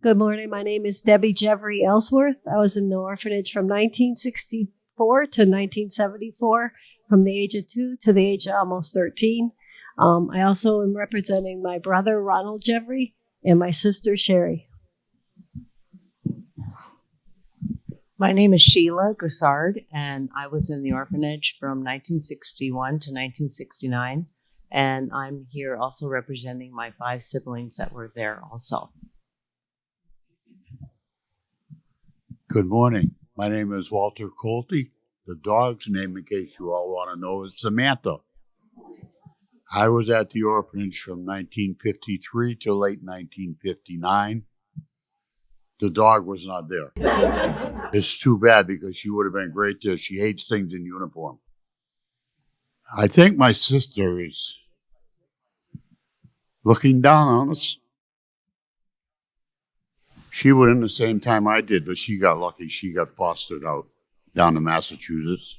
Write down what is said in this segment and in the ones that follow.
Good morning. My name is Debbie Jeffrey Ellsworth. I was in the orphanage from 1964 to 1974, from the age of 2 to the age of almost 13. I also am representing my brother, Ronald Jeffrey, and my sister, Sherry. My name is Sheila Grissard, and I was in the orphanage from 1961 to 1969, and I'm here also representing my 5 siblings that were there also. Good morning. My name is Walter Colte. The dog's name, in case you all want to know, is Samantha. I was at the orphanage from 1953 to late 1959. The dog was not there. It's too bad because she would have been great there. She hates things in uniform. I think my sister is looking down on us. She went in the same time I did, but she got lucky. She got fostered out down to Massachusetts.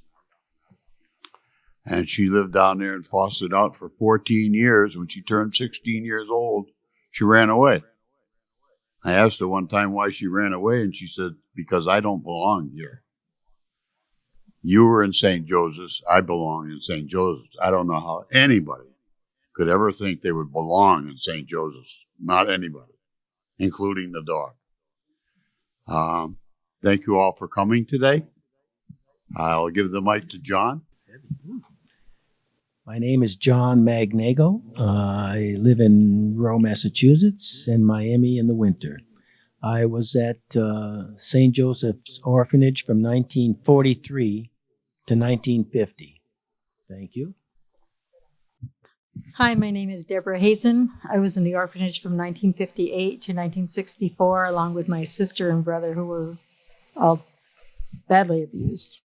And she lived down there and fostered out for 14 years. When she turned 16 years old, she ran away. I asked her one time why she ran away, and she said, because I don't belong here. You were in St. Joseph's. I belong in St. Joseph's. I don't know how anybody could ever think they would belong in St. Joseph's. Not anybody, including the dog. Thank you all for coming today. I'll give the mic to John. My name is John Magnago. I live in Rowe, Massachusetts, and Miami in the winter. I was at St. Joseph's Orphanage from 1943 to 1950. Thank you. Hi, my name is Deborah Hazen. I was in the orphanage from 1958 to 1964, along with my sister and brother, who were all badly abused.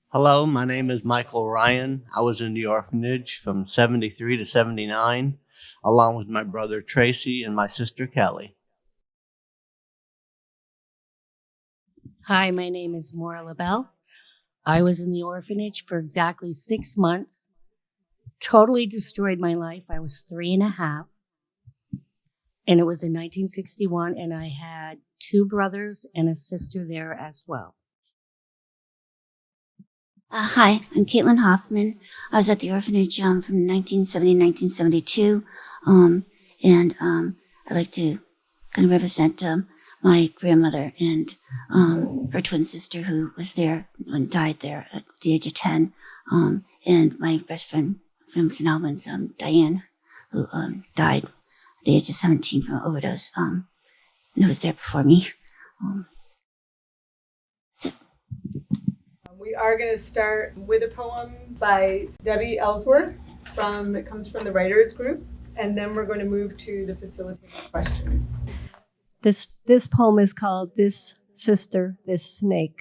Hello, my name is Michael Ryan. I was in the orphanage from 73 to 79, along with my brother Tracy and my sister Kelly. Hi, my name is Maura LaBelle. I was in the orphanage for exactly 6 months. Totally destroyed my life. I was 3.5. And it was in 1961, and I had 2 brothers and a sister there as well. Hi, I'm Caitlin Hoffman. I was at the orphanage from 1970 to 1972. I'd like to kind of represent my grandmother and her twin sister who was there and died there at the age of 10. And my best friend from St. Albans, Diane, who died at the age of 17 from an overdose, and who was there before me. We are going to start with a poem by Debbie Ellsworth. It comes from the writers group, and then we're going to move to the facilitated questions. This poem is called This Sister, This Snake.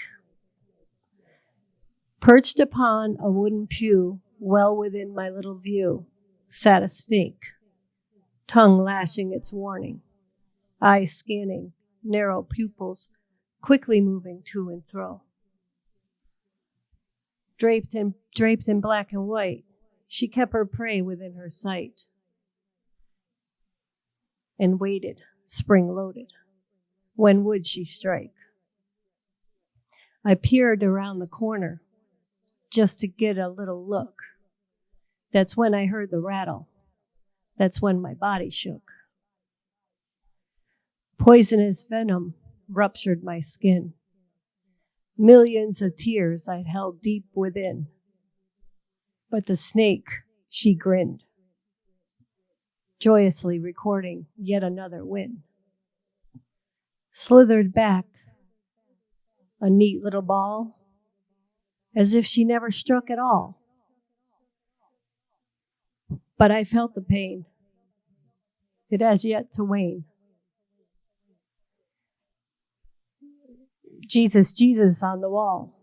Perched upon a wooden pew, well within my little view, sat a snake, tongue lashing its warning, eyes scanning, narrow pupils quickly moving to and fro. Draped in black and white, she kept her prey within her sight and waited, spring-loaded. When would she strike? I peered around the corner just to get a little look. That's when I heard the rattle. That's when my body shook. Poisonous venom ruptured my skin. Millions of tears I'd held deep within. But the snake, she grinned, joyously recording yet another win. Slithered back, a neat little ball, as if she never struck at all. But I felt the pain. It has yet to wane. Jesus, Jesus on the wall,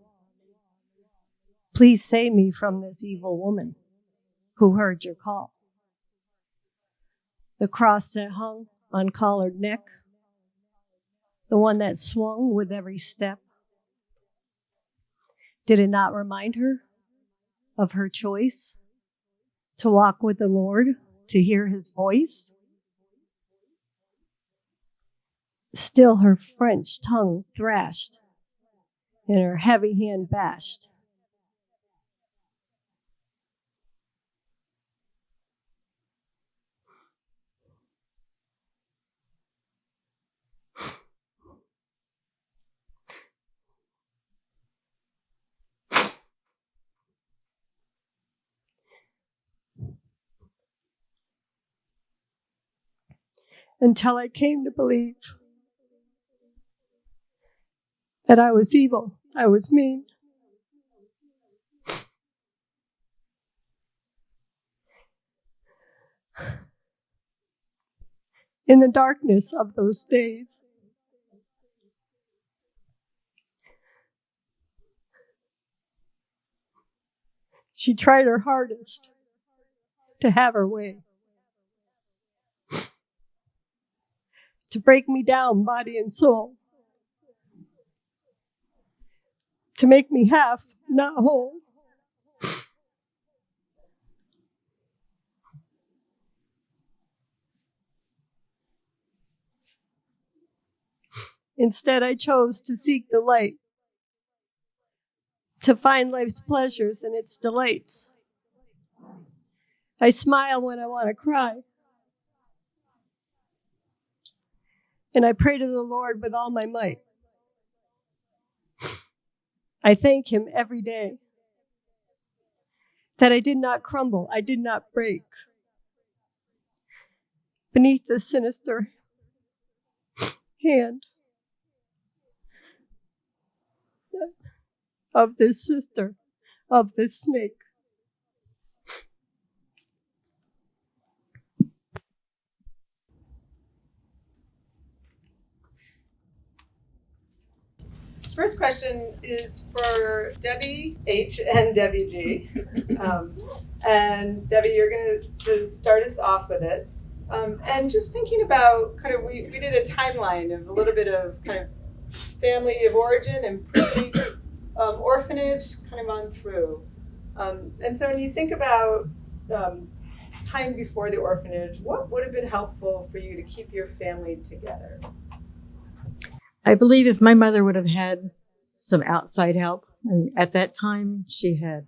please save me from this evil woman who heard your call. The cross that hung on collared neck, the one that swung with every step. Did it not remind her of her choice to walk with the Lord, to hear his voice? Still her French tongue thrashed, and her heavy hand bashed. Until I came to believe that I was evil, I was mean. In the darkness of those days, she tried her hardest to have her way, to break me down body and soul, to make me half, not whole. Instead, I chose to seek the light, to find life's pleasures and its delights. I smile when I want to cry, and I pray to the Lord with all my might. I thank Him every day that I did not crumble, I did not break beneath the sinister hand of this sister, of this snake. First question is for Debbie H. and Debbie G. And Debbie, you're going to start us off with it. And just thinking about kind of, we did a timeline of a little bit of kind of family of origin and pre-orphanage kind of on through. And so when you think about time before the orphanage, what would have been helpful for you to keep your family together? I believe if my mother would have had some outside help, I mean, at that time she had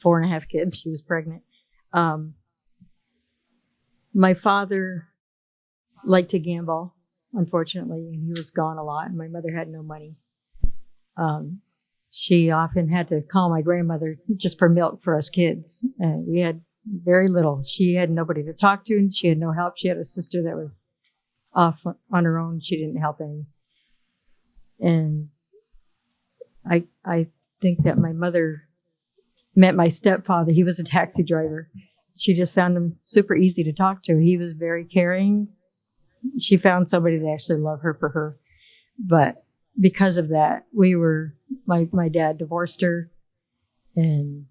4.5 kids. She was pregnant. My father liked to gamble, unfortunately, and he was gone a lot, and my mother had no money. She often had to call my grandmother just for milk for us kids. And we had very little. She had nobody to talk to, and she had no help. She had a sister that was off on her own. She didn't help any. And I think that my mother met my stepfather. He was a taxi driver. She just found him super easy to talk to. He was very caring. She found somebody to actually love her for her. But because of that, my dad divorced her. And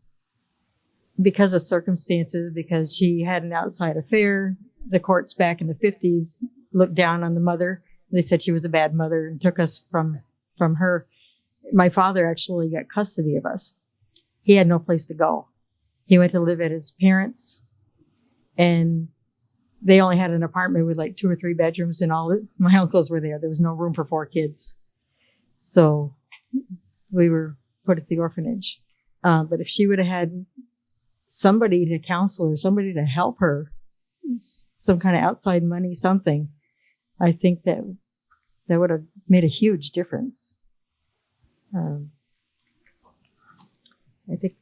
because of circumstances, because she had an outside affair, the courts back in the 50s looked down on the mother. They said she was a bad mother and took us from her. My father actually got custody of us. He had no place to go. He went to live at his parents', and they only had an apartment with like 2 or 3 bedrooms, and my uncles were there. There was no room for 4 kids. So we were put at the orphanage. But if she would have had somebody to counsel her, somebody to help her, some kind of outside money, something, I think that would have made a huge difference. I think,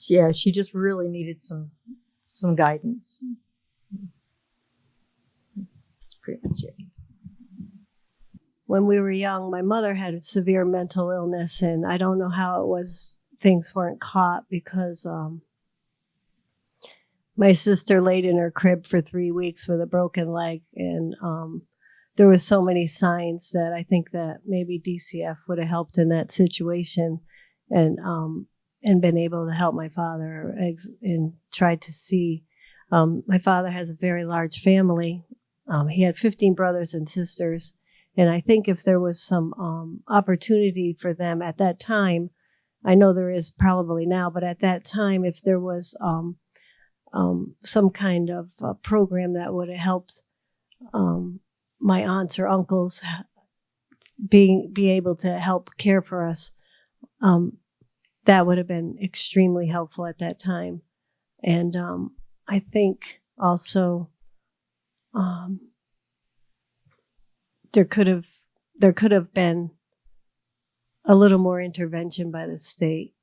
yeah, she just really needed some guidance. That's pretty much it. When we were young, my mother had a severe mental illness, and I don't know how it was things weren't caught because my sister laid in her crib for 3 weeks with a broken leg, and there was so many signs that I think that maybe DCF would have helped in that situation, and been able to help my father and tried to see. My father has a very large family. He had 15 brothers and sisters. And I think if there was some opportunity for them at that time, I know there is probably now, but at that time, if there was some kind of program that would have helped my aunts or uncles be able to help care for us, that would have been extremely helpful at that time. And I think also there could have been a little more intervention by the state.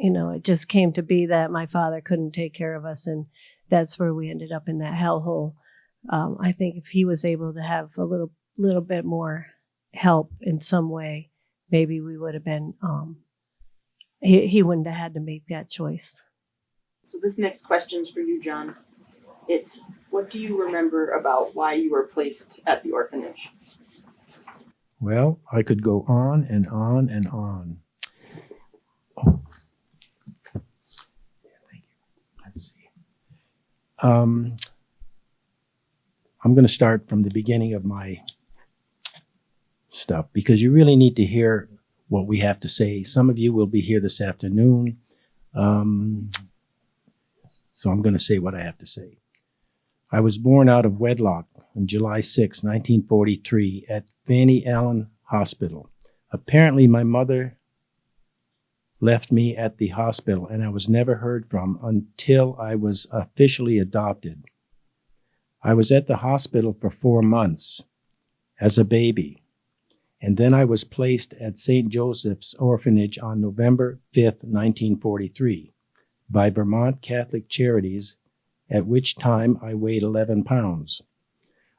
It just came to be that my father couldn't take care of us, and that's where we ended up in that hellhole. I think if he was able to have a little bit more help in some way, maybe we would have been. He wouldn't have had to make that choice. So this next question's for you, John. It's, what do you remember about why you were placed at the orphanage? Well, I could go on and on and on. Oh. Thank you. Let's see. I'm going to start from the beginning of my stuff because you really need to hear what we have to say. Some of you will be here this afternoon. So I'm going to say what I have to say. I was born out of wedlock on July 6, 1943 at Fanny Allen Hospital. Apparently my mother left me at the hospital and I was never heard from until I was officially adopted. I was at the hospital for 4 months as a baby, and then I was placed at St. Joseph's Orphanage on November 5th, 1943 by Vermont Catholic Charities, at which time I weighed 11 pounds.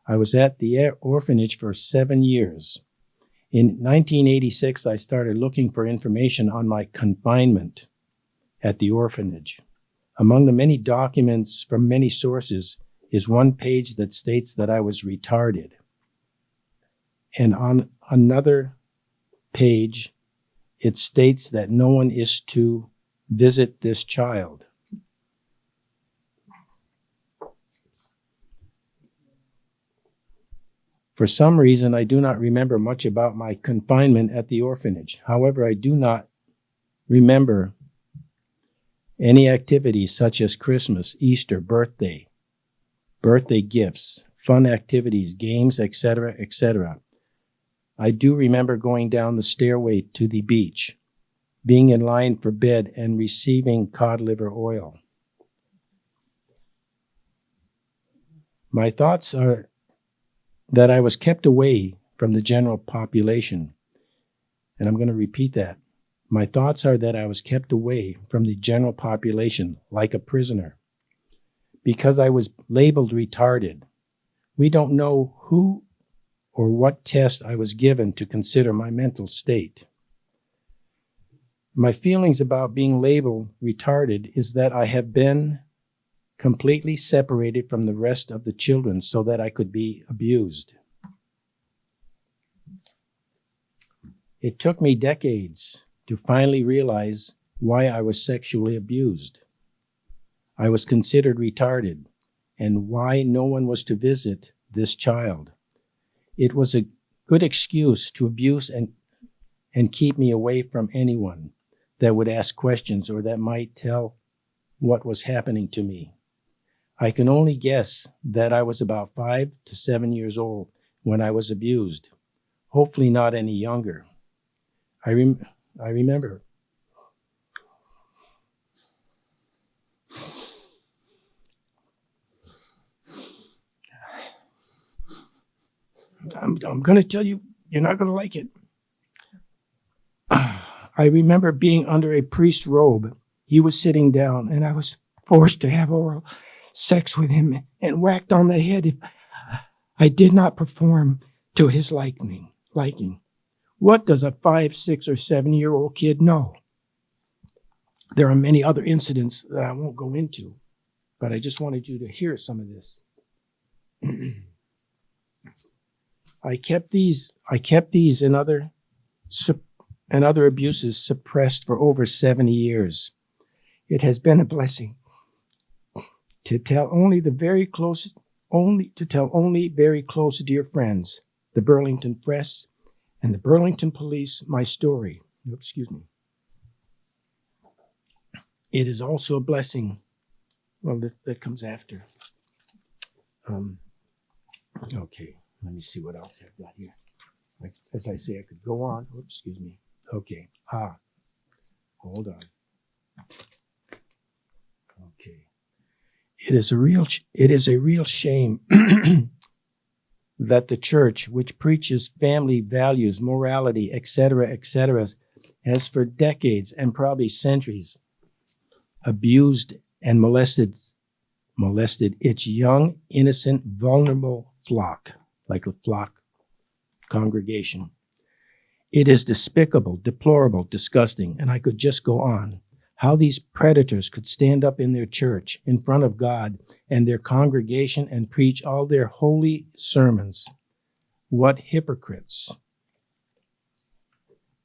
I was at the orphanage for 7 years. In 1986, I started looking for information on my confinement at the orphanage. Among the many documents from many sources is one page that states that I was retarded. And on another page, it states that no one is to visit this child. For some reason, I do not remember much about my confinement at the orphanage. However, I do not remember any activities such as Christmas, Easter, birthday gifts, fun activities, games, etc., etc. I do remember going down the stairway to the beach, being in line for bed, and receiving cod liver oil. My thoughts are that I was kept away from the general population. And I'm going to repeat that. My thoughts are that I was kept away from the general population like a prisoner because I was labeled retarded. We don't know who or what test I was given to consider my mental state. My feelings about being labeled retarded is that I have been completely separated from the rest of the children so that I could be abused. It took me decades to finally realize why I was sexually abused. I was considered retarded and why no one was to visit this child. It was a good excuse to abuse and keep me away from anyone that would ask questions or that might tell what was happening to me. I can only guess that I was about 5 to 7 years old when I was abused, hopefully not any younger. I remember. I'm going to tell you, you're not going to like it. I remember being under a priest's robe. He was sitting down, and I was forced to have oral sex with him and whacked on the head if I did not perform to his liking. What does a 5, 6, or 7-year-old kid know? There are many other incidents that I won't go into, but I just wanted you to hear some of this. I kept these and other abuses suppressed for over 70 years. It has been a blessing to tell only very close dear friends, the Burlington Press and the Burlington Police, my story. Excuse me. It is also a blessing. Well, that comes after. Okay, let me see what else I've got here. Like, as I say, I could go on. Oops, excuse me. Okay. Hold on. Okay. It is a real shame that the church, which preaches family values, morality, etc., has for decades and probably centuries abused and molested its young, innocent, vulnerable flock, like a flock congregation. It is despicable, deplorable, disgusting, and I could just go on. How these predators could stand up in their church, in front of God and their congregation, and preach all their holy sermons. What hypocrites.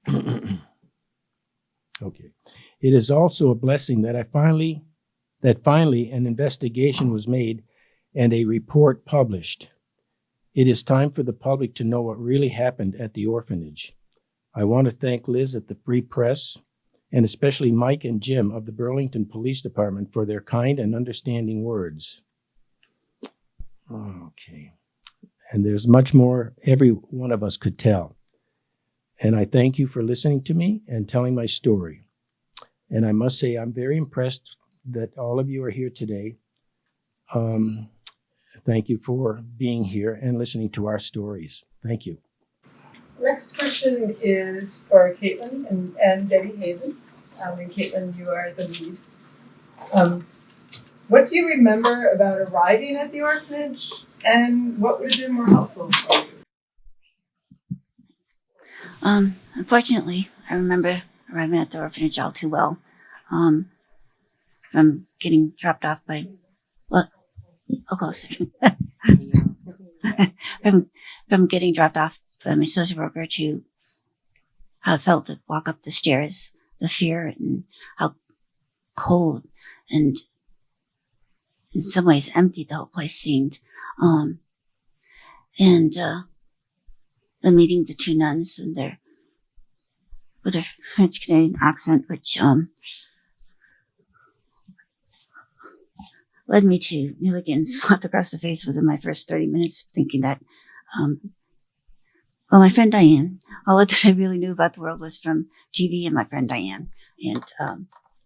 Okay. It is also a blessing that finally an investigation was made and a report published. It is time for the public to know what really happened at the orphanage. I want to thank Liz at the Free Press, and especially Mike and Jim of the Burlington Police Department for their kind and understanding words. Okay. And there's much more every one of us could tell. And I thank you for listening to me and telling my story. And I must say, I'm very impressed that all of you are here today. Thank you for being here and listening to our stories. Thank you. Next question is for Caitlin and Debbie Hazen. And Caitlin, you are the lead. What do you remember about arriving at the orphanage, and what would have been more helpful for you? Unfortunately, I remember arriving at the orphanage all too well. From getting dropped off by, closer. from getting dropped off by my social worker to how it felt to walk up the stairs, the fear and how cold and in some ways empty the whole place seemed. And the meeting the two nuns and with their French Canadian accent, which led me to nearly getting slapped across the face within my first 30 minutes, thinking that, my friend Diane, all that I really knew about the world was from TV and my friend Diane. And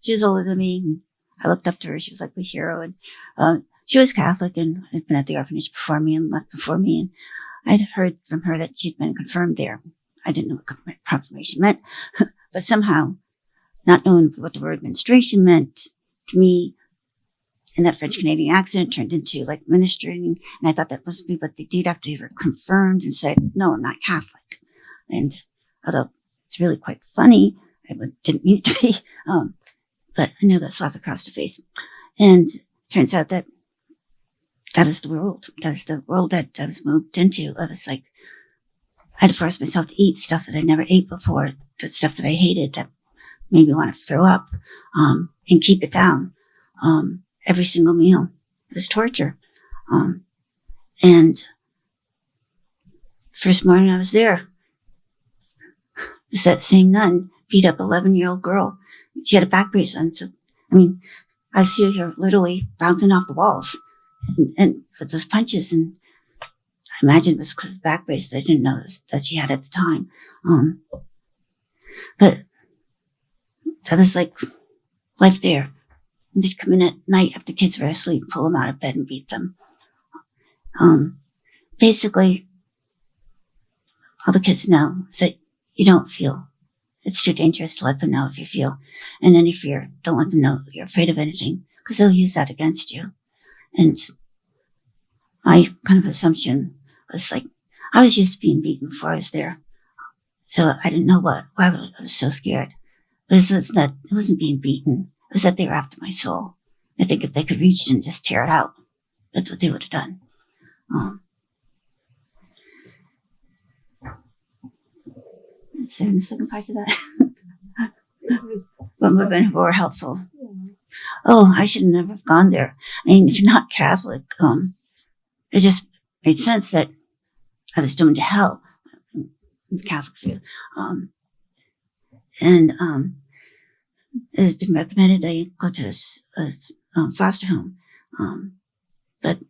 she was older than me. And I looked up to her. She was like the hero. And she was Catholic and had been at the orphanage before me and left before me. And I'd heard from her that she'd been confirmed there. I didn't know what confirmation meant, but somehow, not knowing what the word menstruation meant to me, and that French Canadian accent turned into like ministering. And I thought that must be what they did after they were confirmed, and said, no, I'm not Catholic. And although it's really quite funny, I didn't mean it to be, but I know that slap across the face. And it turns out that is the world. That was the world that I was moved into. I was like, I had to force myself to eat stuff that I never ate before, the stuff that I hated that made me want to throw up, and keep it down. Every single meal. It was torture. And first morning I was there, that same nun beat up 11-year-old girl. She had a back brace on. So, I see her literally bouncing off the walls and with those punches. And I imagine it was because of the back brace that I didn't know that she had at the time. But that was like life there. And they'd come in at night after kids were asleep, pull them out of bed and beat them. Basically, all the kids know is that you don't feel. It's too dangerous to let them know if you feel. And any fear, don't let them know you're afraid of anything, because they'll use that against you. And my kind of assumption was like, I was used to being beaten before I was there. So I didn't know why I was so scared. But it wasn't being beaten. It was that they were after my soul. I think if they could reach it and just tear it out, that's what they would have done. Is there a second part to that? What would have been more helpful? Oh, I should never have gone there. If you're not Catholic, it just made sense that I was doomed to hell in the Catholic view. It has been recommended they go to a foster home. But it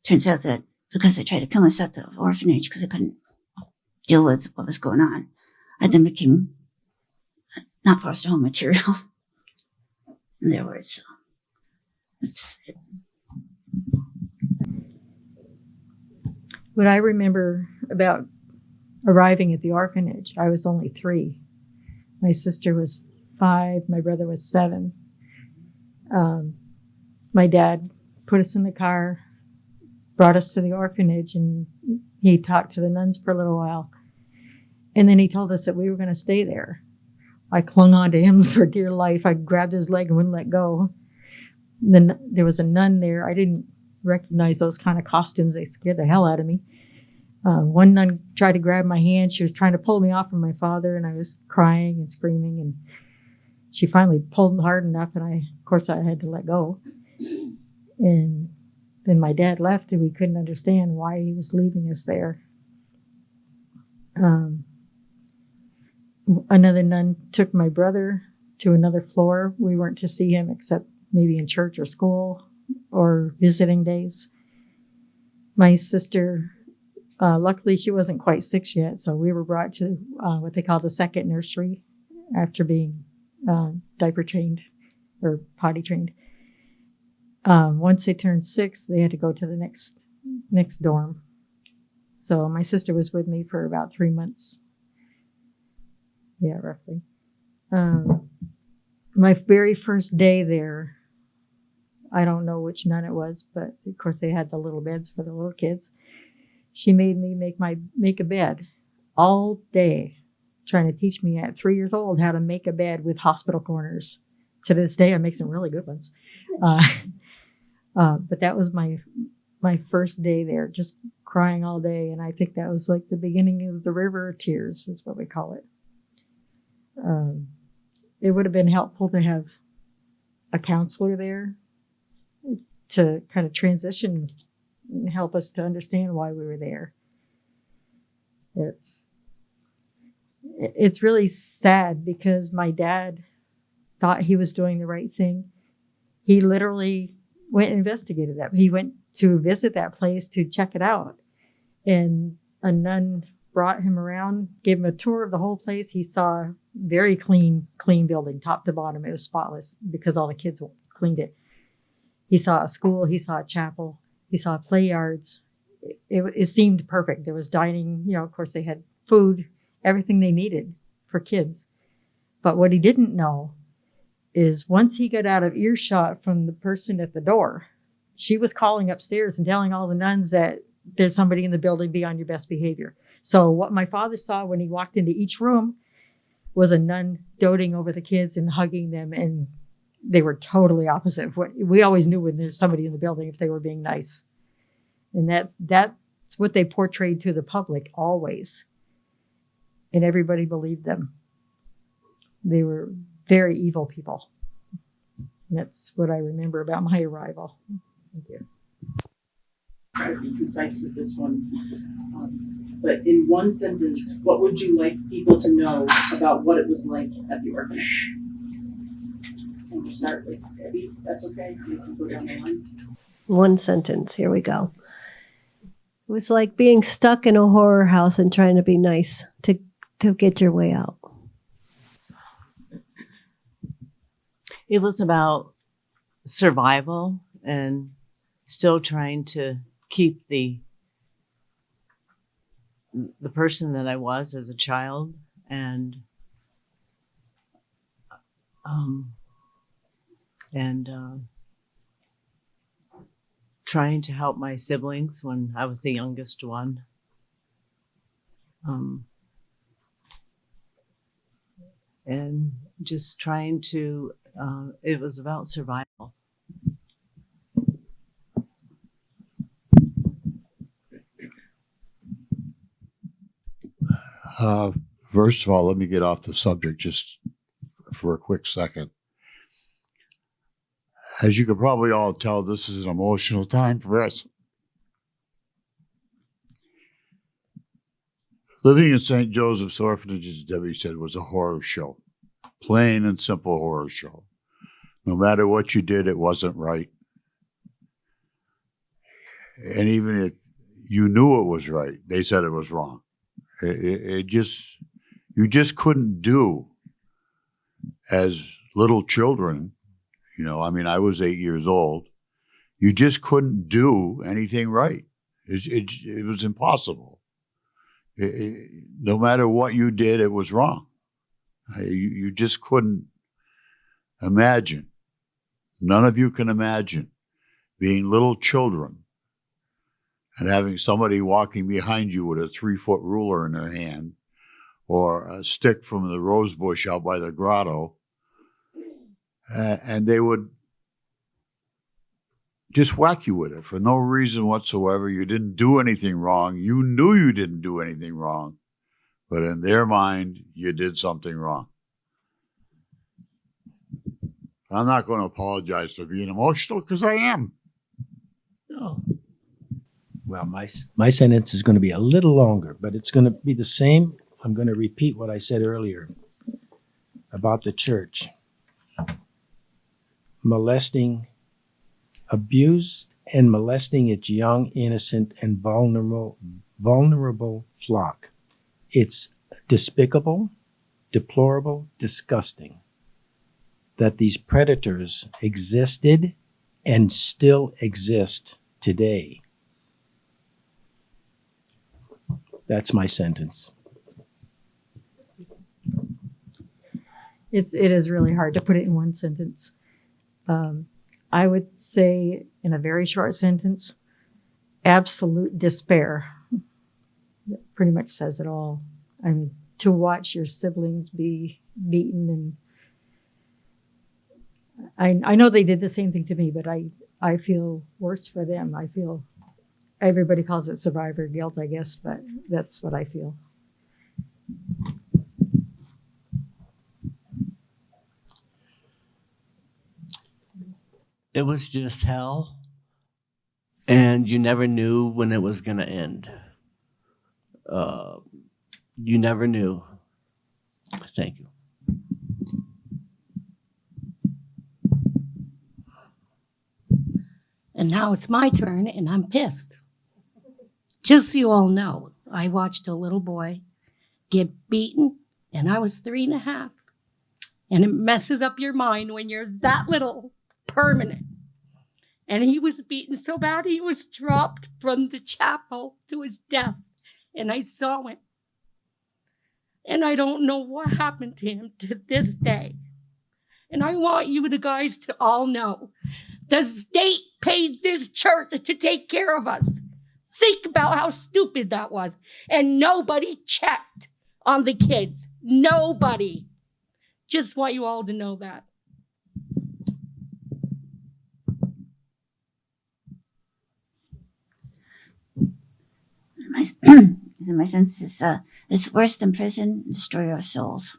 turns out that because I tried to kill myself at the orphanage because I couldn't deal with what was going on. I then became not foster home material in their words. So that's it. What I remember about arriving at the orphanage, I was only 3. My sister was 5. My brother was 7. My dad put us in the car, brought us to the orphanage, and he talked to the nuns for a little while. And then he told us that we were going to stay there. I clung on to him for dear life. I grabbed his leg and wouldn't let go. Then there was a nun there. I didn't recognize those kind of costumes. They scared the hell out of me. One nun tried to grab my hand. She was trying to pull me off from my father, and I was crying and screaming. And she finally pulled hard enough, and of course, I had to let go. And then my dad left, and we couldn't understand why he was leaving us there. Another nun took my brother to another floor. We weren't to see him except maybe in church or school or visiting days. My sister, luckily she wasn't quite 6 yet, so we were brought to what they call the second nursery after being diaper trained or potty trained. Once they turned 6, they had to go to the next dorm. So my sister was with me for about 3 months. Yeah, roughly. My very first day there, I don't know which nun it was, but of course they had the little beds for the little kids. She made me make a bed all day, trying to teach me at 3 years old how to make a bed with hospital corners. To this day, I make some really good ones. But that was my first day there, just crying all day. And I think that was like the beginning of the river of tears, is what we call it. It would have been helpful to have a counselor there to kind of transition and help us to understand why we were there. It's really sad because my dad thought he was doing the right thing. He literally went and investigated that. He went to visit that place to check it out. And a nun brought him around, gave him a tour of the whole place. He saw a very clean building, top to bottom. It was spotless because all the kids cleaned it. He saw a school, he saw a chapel, he saw play yards. It seemed perfect. There was dining, of course they had food, everything they needed for kids. But what he didn't know is once he got out of earshot from the person at the door, she was calling upstairs and telling all the nuns that there's somebody in the building, be on your best behavior. So what my father saw when he walked into each room was a nun doting over the kids and hugging them, and they were totally opposite of what we always knew when there's somebody in the building if they were being nice. And that's what they portrayed to the public always. And everybody believed them. They were very evil people. And that's what I remember about my arrival. Thank you. Try to be concise with this one. But in one sentence, what would you like people to know about what it was like at the orphanage? And we'll start with Debbie, that's okay? You can go down the line. One sentence. Here we go. It was like being stuck in a horror house and trying to be nice to get your way out. It was about survival and still trying to keep the person that I was as a child, and trying to help my siblings when I was the youngest one. And just trying to, it was about survival. First of all, let me get off the subject just for a quick second. As you can probably all tell, this is an emotional time for us. Living in St. Joseph's Orphanage, as Debbie said, was a horror show. Plain and simple horror show. No matter what you did, it wasn't right. And even if you knew it was right. They said it was wrong. You just couldn't do as little children. You know, I mean, I was 8 years old. You just couldn't do anything right. It was impossible. No matter what you did, it was wrong. You just couldn't imagine. None of you can imagine being little children and having somebody walking behind you with a 3-foot ruler in their hand or a stick from the rose bush out by the grotto, and they would just whack you with it for no reason whatsoever. You didn't do anything wrong. You knew you didn't do anything wrong, but in their mind, you did something wrong. I'm not going to apologize for being emotional because I am. Oh. Well, my sentence is going to be a little longer, but it's going to be the same. I'm going to repeat what I said earlier about the church. Abused and molesting its young, innocent, and vulnerable flock. It's despicable, deplorable, disgusting that these predators existed and still exist today. That's my sentence. It is really hard to put it in one sentence. I would say, in a very short sentence, absolute despair. That pretty much says it all. I mean, to watch your siblings be beaten, and I know they did the same thing to me, but I feel worse for them. I feel, everybody calls it survivor guilt, I guess, but that's what I feel. It was just hell, and you never knew when it was going to end. You never knew. Thank you. And now it's my turn, and I'm pissed. Just so you all know, I watched a little boy get beaten, and I was 3.5. And it messes up your mind when you're that little, permanent. And he was beaten so bad he was dropped from the chapel to his death. And I saw it. And I don't know what happened to him to this day. And I want you the guys to all know, the state paid this church to take care of us. Think about how stupid that was. And nobody checked on the kids. Nobody. Just want you all to know that. My sense is it's worse than prison, destroyer of souls.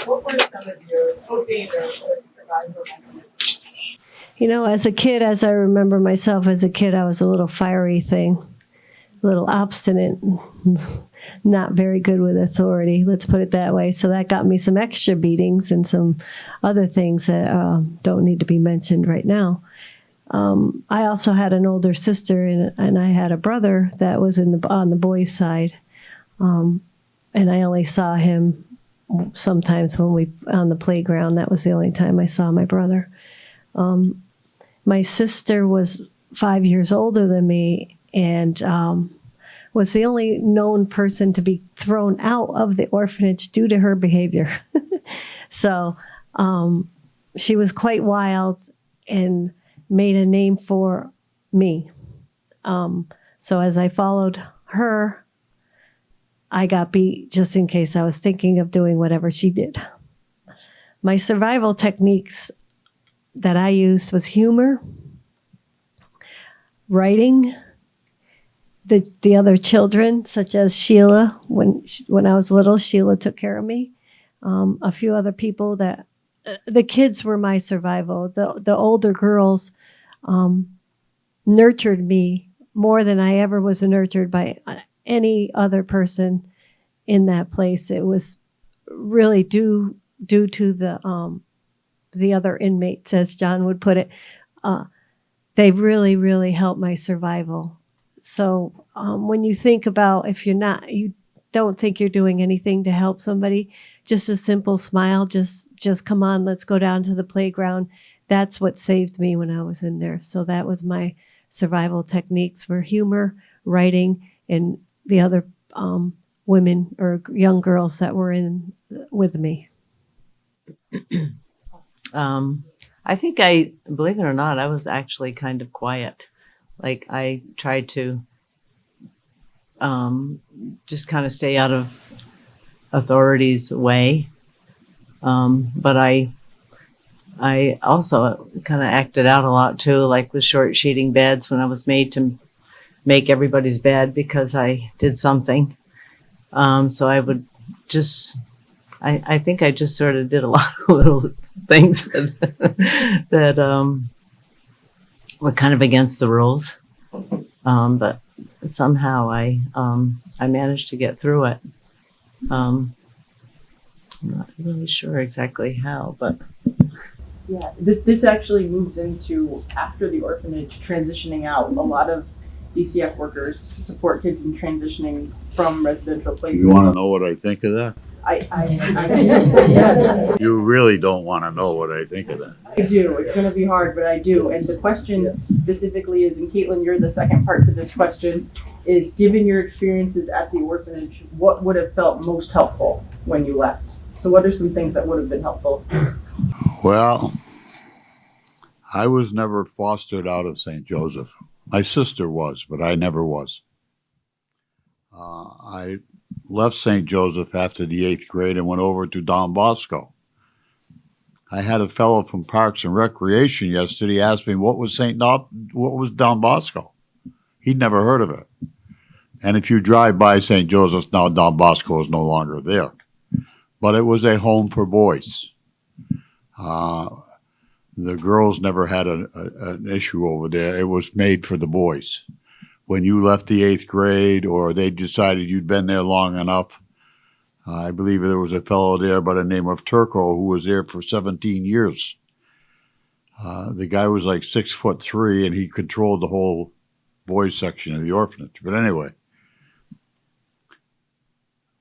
What were some of your coping or survival mechanisms? You know, as a kid, as I remember myself as a kid, I was a little fiery thing, a little obstinate, not very good with authority, let's put it that way. So that got me some extra beatings and some other things that don't need to be mentioned right now. I also had an older sister, and I had a brother that was on the boys' side, and I only saw him sometimes when on the playground. That was the only time I saw my brother. My sister was 5 years older than me, and was the only known person to be thrown out of the orphanage due to her behavior. So she was quite wild and made a name for me. So as I followed her, I got beat just in case I was thinking of doing whatever she did. My survival techniques that I used was humor, writing, the other children, such as Sheila. When I was little, Sheila took care of me. A few other people that the kids were my survival. The older girls nurtured me more than I ever was nurtured by any other person in that place. It was really due to the other inmates, as John would put it. They really, really helped my survival. So when you think about if you don't think you're doing anything to help somebody, just a simple smile, just come on, let's go down to the playground. That's what saved me when I was in there. So that was my survival techniques were humor, writing, and the other women or young girls that were in with me. I think believe it or not, I was actually kind of quiet. Like I tried to just kind of stay out of authorities' way. But I also kind of acted out a lot too, like with short sheeting beds when I was made to make everybody's bed because I did something. So I would just, I think I just sort of did a lot of little things that were kind of against the rules. But somehow I managed to get through it. I'm not really sure exactly how, but Yeah, this actually moves into after the orphanage transitioning out. A lot of DCF workers support kids in transitioning from residential places. You want to know what I think of that? I yes, You really don't want to know what I think of that. I do. It's going to be hard, but I do. And the question specifically is, and Caitlin, you're the second part to this question, is given your experiences at the orphanage, what would have felt most helpful when you left? So what are some things that would have been helpful? Well, I was never fostered out of St. Joseph. My sister was, but I never was. I left St. Joseph after the 8th grade and went over to Don Bosco. I had a fellow from Parks and Recreation yesterday ask me what was Don Bosco. He'd never heard of it. And if you drive by St. Joseph's now, Don Bosco is no longer there. But it was a home for boys. The girls never had an issue over there. It was made for the boys. When you left the 8th grade or they decided you'd been there long enough, I believe there was a fellow there by the name of Turco who was there for 17 years. The guy was like 6'3" and he controlled the whole boys section of the orphanage. But anyway,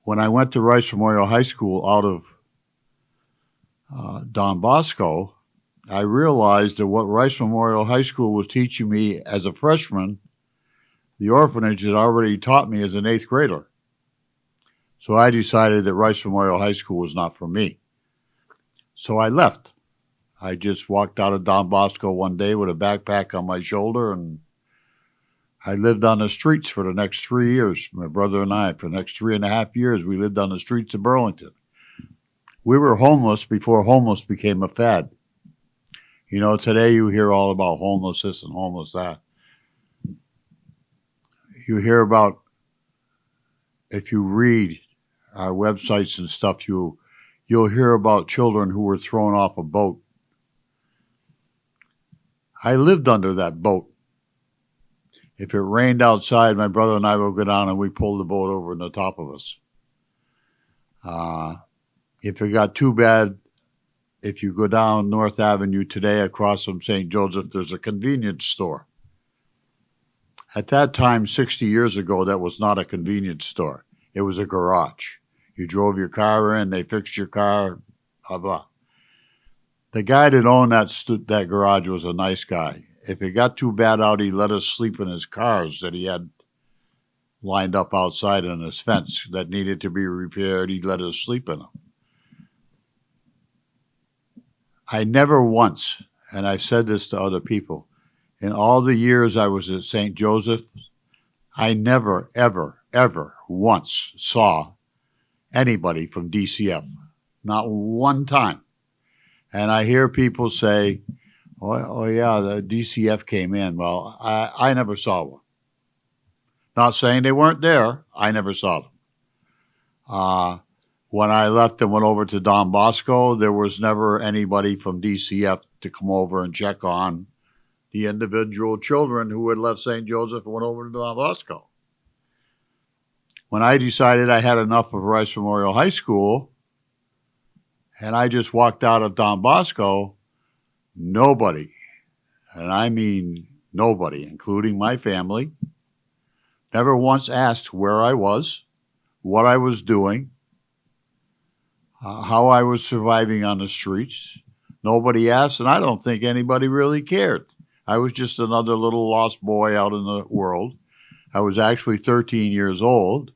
when I went to Rice Memorial High School out of Don Bosco, I realized that what Rice Memorial High School was teaching me as a freshman, the orphanage had already taught me as an 8th grader. So I decided that Rice Memorial High School was not for me. So I left. I just walked out of Don Bosco one day with a backpack on my shoulder, and I lived on the streets for the next 3 years. My brother and I, for the next 3.5 years, we lived on the streets of Burlington. We were homeless before homeless became a fad. You know, today you hear all about homeless this and homeless that. You hear about, if you read our websites and stuff, you'll hear about children who were thrown off a boat. I lived under that boat. If it rained outside, my brother and I would go down and we pulled the boat over on the top of us. If it got too bad, if you go down North Avenue today across from St. Joseph, there's a convenience store. At that time, 60 years ago, that was not a convenience store. It was a garage. You drove your car in, they fixed your car, blah, blah. The guy that owned that garage was a nice guy. If it got too bad out, he let us sleep in his cars that he had lined up outside on his fence that needed to be repaired. He'd let us sleep in them. I never once, and I've said this to other people, in all the years I was at St. Joseph, I never, ever, ever once saw anybody from DCF. Not one time. And I hear people say, oh yeah, the DCF came in. Well, I never saw one. Not saying they weren't there. I never saw them. When I left and went over to Don Bosco, there was never anybody from DCF to come over and check on the individual children who had left St. Joseph and went over to Don Bosco. When I decided I had enough of Rice Memorial High School, and I just walked out of Don Bosco, nobody, and I mean nobody, including my family, never once asked where I was, what I was doing, how I was surviving on the streets. Nobody asked, and I don't think anybody really cared. I was just another little lost boy out in the world. I was actually 13 years old,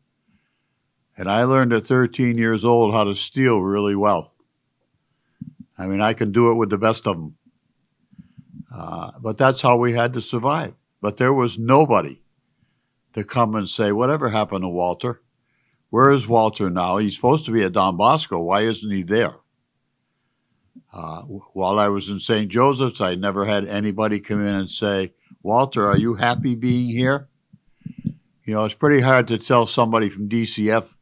and I learned at 13 years old how to steal really well. I mean, I can do it with the best of them. But that's how we had to survive. But there was nobody to come and say, whatever happened to Walter? Where is Walter now? He's supposed to be at Don Bosco. Why isn't he there? While I was in St. Joseph's, I never had anybody come in and say, Walter, are you happy being here? You know, it's pretty hard to tell somebody from DCF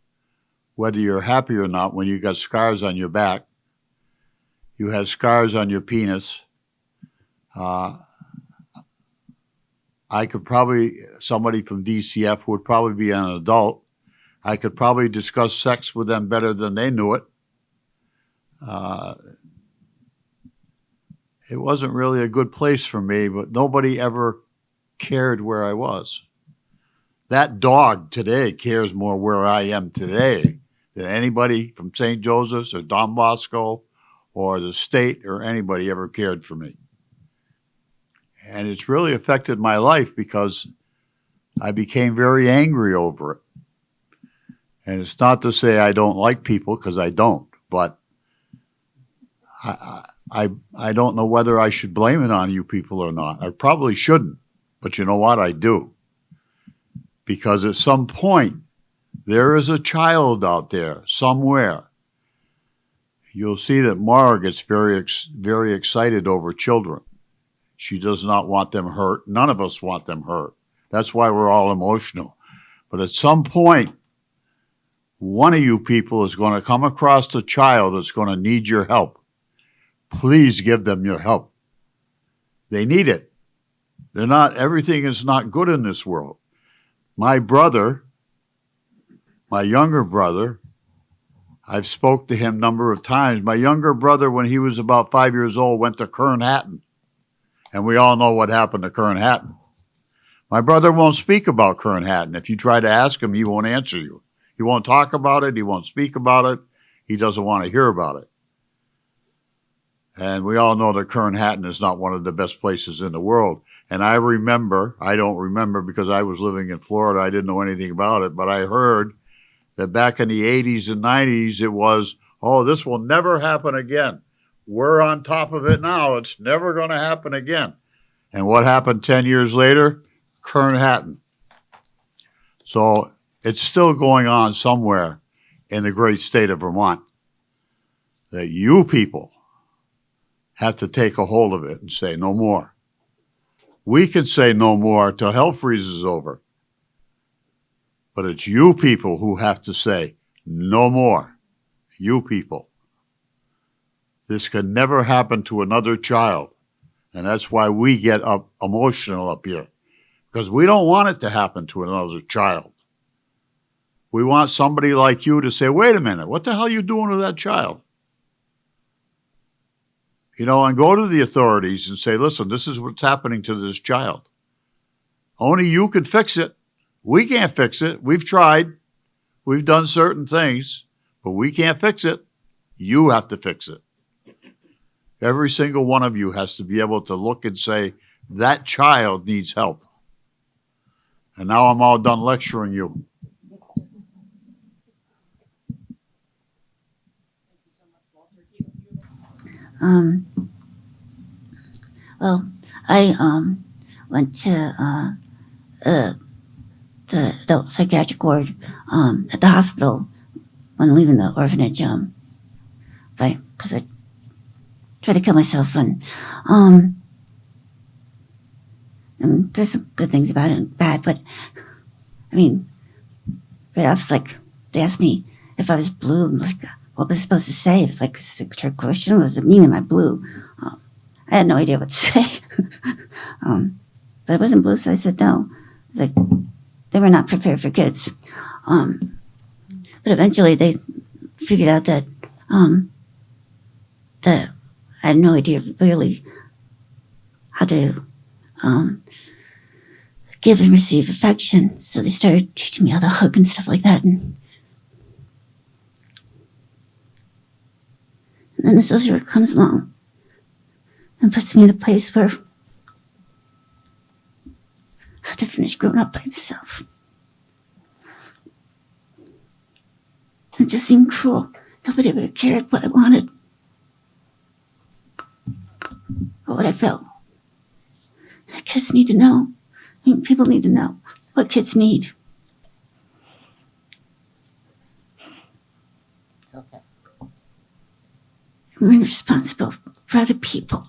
whether you're happy or not when you got scars on your back. You have scars on your penis. Somebody from DCF would probably be an adult. I could probably discuss sex with them better than they knew it. It wasn't really a good place for me, but nobody ever cared where I was. That dog today cares more where I am today than anybody from St. Joseph's or Don Bosco or the state or anybody ever cared for me. And it's really affected my life because I became very angry over it. And it's not to say I don't like people, because I don't, but I don't know whether I should blame it on you people or not. I probably shouldn't, but you know what? I do. Because at some point, there is a child out there somewhere. You'll see that Mara gets very, very excited over children. She does not want them hurt. None of us want them hurt. That's why we're all emotional. But at some point, one of you people is going to come across a child that's going to need your help. Please give them your help. They need it. Everything is not good in this world. My brother, my younger brother, I've spoke to him a number of times. My younger brother, when he was about 5 years old, went to Kern Hatton. And we all know what happened to Kern Hatton. My brother won't speak about Kern Hatton. If you try to ask him, he won't answer you. He won't talk about it. He won't speak about it. He doesn't want to hear about it. And we all know that Kern Hatton is not one of the best places in the world. And I don't remember because I was living in Florida. I didn't know anything about it, but I heard that back in the 80s and 90s, it was, oh, this will never happen again. We're on top of it now. It's never going to happen again. And what happened 10 years later? Kern Hatton. So it's still going on somewhere in the great state of Vermont that you people have to take a hold of it and say no more. We can say no more till hell freezes over. But it's you people who have to say no more. You people. This can never happen to another child. And that's why we get up emotional up here. Because we don't want it to happen to another child. We want somebody like you to say, wait a minute, what the hell are you doing to that child? You know, and go to the authorities and say, listen, this is what's happening to this child. Only you can fix it. We can't fix it. We've tried. We've done certain things, but we can't fix it. You have to fix it. Every single one of you has to be able to look and say, that child needs help. And now I'm all done lecturing you. Well, I went to the adult psychiatric ward at the hospital when leaving the orphanage, because I tried to kill myself, and there's some good things about it and bad, but I mean, right off, it's like they asked me if I was blue. I'm like, what was I supposed to say? It was like a trick question. What does it mean, am I blue? I had no idea what to say. But I wasn't blue, so I said no. It's like they were not prepared for kids. But eventually they figured out that that I had no idea really how to give and receive affection. So they started teaching me how to hug and stuff like that. And then the social worker comes along and puts me in a place where I have to finish growing up by myself. It just seemed cruel. Nobody ever cared what I wanted or what I felt. Kids need to know. I mean, people need to know what kids need. Okay. We're responsible for other people.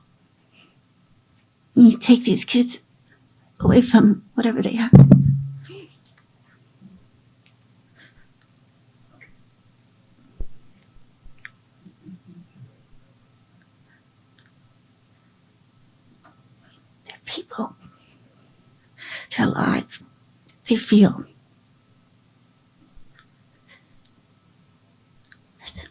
You take these kids away from whatever they have. They're people. They're alive. They feel. Listen.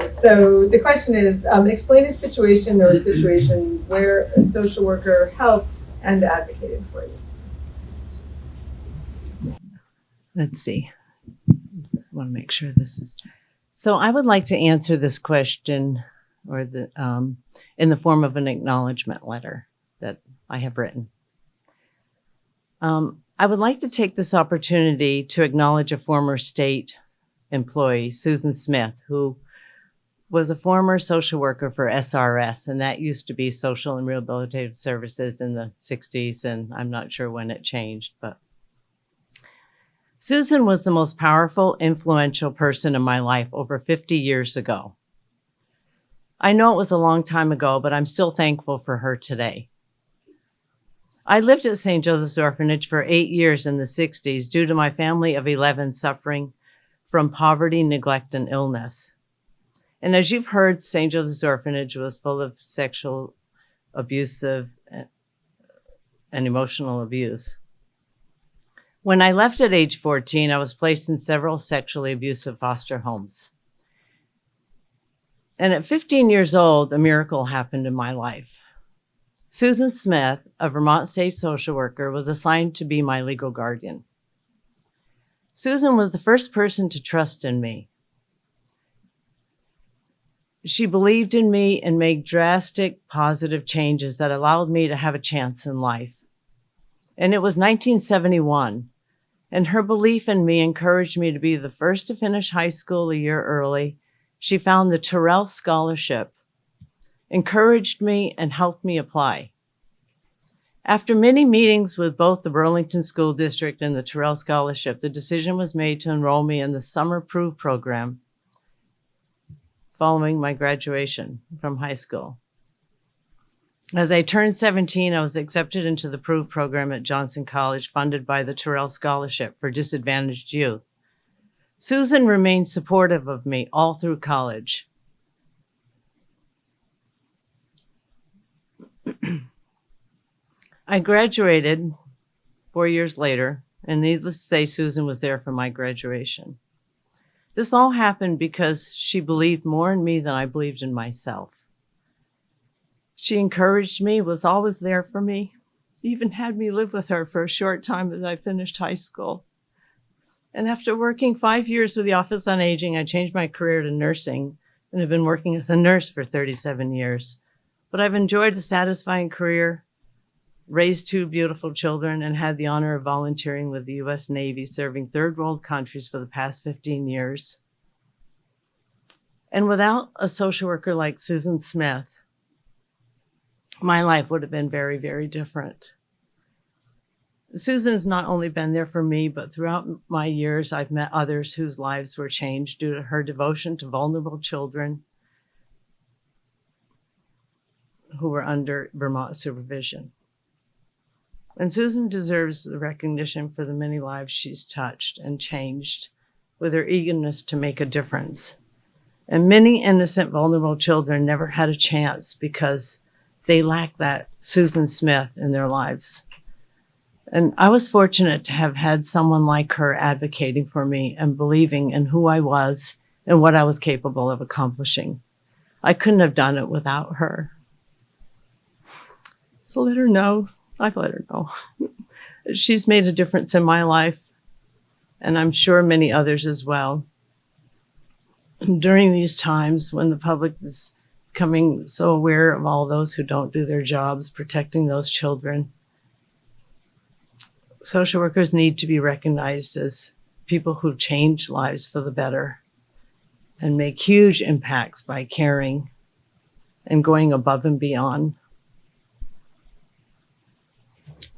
So the question is, explain a situation or situations where a social worker helped and advocated for you. Let's see. I want to make sure this is. So I would like to answer this question or in the form of an acknowledgement letter that I have written. I would like to take this opportunity to acknowledge a former state employee, Susan Smith, who was a former social worker for SRS, and that used to be Social and Rehabilitative Services in the 60s, and I'm not sure when it changed, but Susan was the most powerful, influential person in my life over 50 years ago. I know it was a long time ago, but I'm still thankful for her today. I lived at St. Joseph's Orphanage for 8 years in the 60s due to my family of 11 suffering from poverty, neglect, and illness. And as you've heard, St. Joseph's Orphanage was full of sexual, abusive, and emotional abuse. When I left at age 14, I was placed in several sexually abusive foster homes. And at 15 years old, a miracle happened in my life. Susan Smith, a Vermont state social worker, was assigned to be my legal guardian. Susan was the first person to trust in me. She believed in me and made drastic, positive changes that allowed me to have a chance in life. And it was 1971, and her belief in me encouraged me to be the first to finish high school a year early. She found the Terrell Scholarship, encouraged me, and helped me apply. After many meetings with both the Burlington School District and the Terrell Scholarship, the decision was made to enroll me in the Summer Prove program following my graduation from high school. As I turned 17, I was accepted into the Prove program at Johnson College, funded by the Terrell Scholarship for Disadvantaged Youth. Susan remained supportive of me all through college. I graduated 4 years later, and needless to say, Susan was there for my graduation. This all happened because she believed more in me than I believed in myself. She encouraged me, was always there for me, even had me live with her for a short time as I finished high school. And after working 5 years with the Office on Aging, I changed my career to nursing and have been working as a nurse for 37 years. But I've enjoyed a satisfying career, raised 2 beautiful children, and had the honor of volunteering with the U.S. Navy, serving third world countries for the past 15 years. And without a social worker like Susan Smith, my life would have been very, very different. Susan's not only been there for me, but throughout my years, I've met others whose lives were changed due to her devotion to vulnerable children who were under Vermont supervision. And Susan deserves the recognition for the many lives she's touched and changed with her eagerness to make a difference. And many innocent, vulnerable children never had a chance because they lacked that Susan Smith in their lives. And I was fortunate to have had someone like her advocating for me and believing in who I was and what I was capable of accomplishing. I couldn't have done it without her. So let her know. I've let her know. She's made a difference in my life, and I'm sure many others as well. And during these times when the public is becoming so aware of all those who don't do their jobs, protecting those children, social workers need to be recognized as people who change lives for the better and make huge impacts by caring and going above and beyond.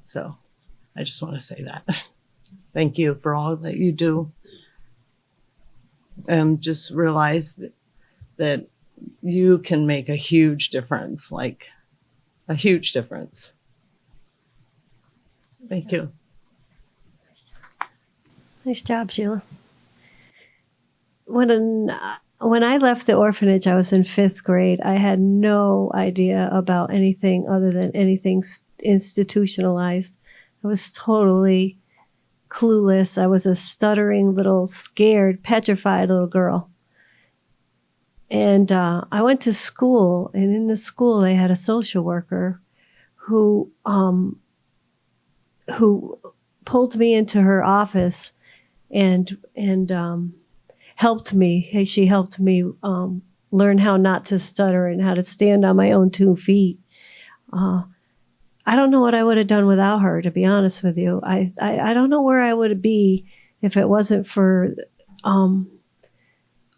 So I just want to say that. Thank you for all that you do. And just realize that you can make a huge difference, like a huge difference. Thank you. Nice job, Sheila. When I left the orphanage, I was in 5th grade. I had no idea about anything other than anything institutionalized. I was totally clueless. I was a stuttering little, scared, petrified little girl. And I went to school, and in the school they had a social worker who pulled me into her office and helped me. Hey, she helped me learn how not to stutter and how to stand on my own 2 feet. I don't know what I would have done without her, to be honest with you. I don't know where I would be if it wasn't for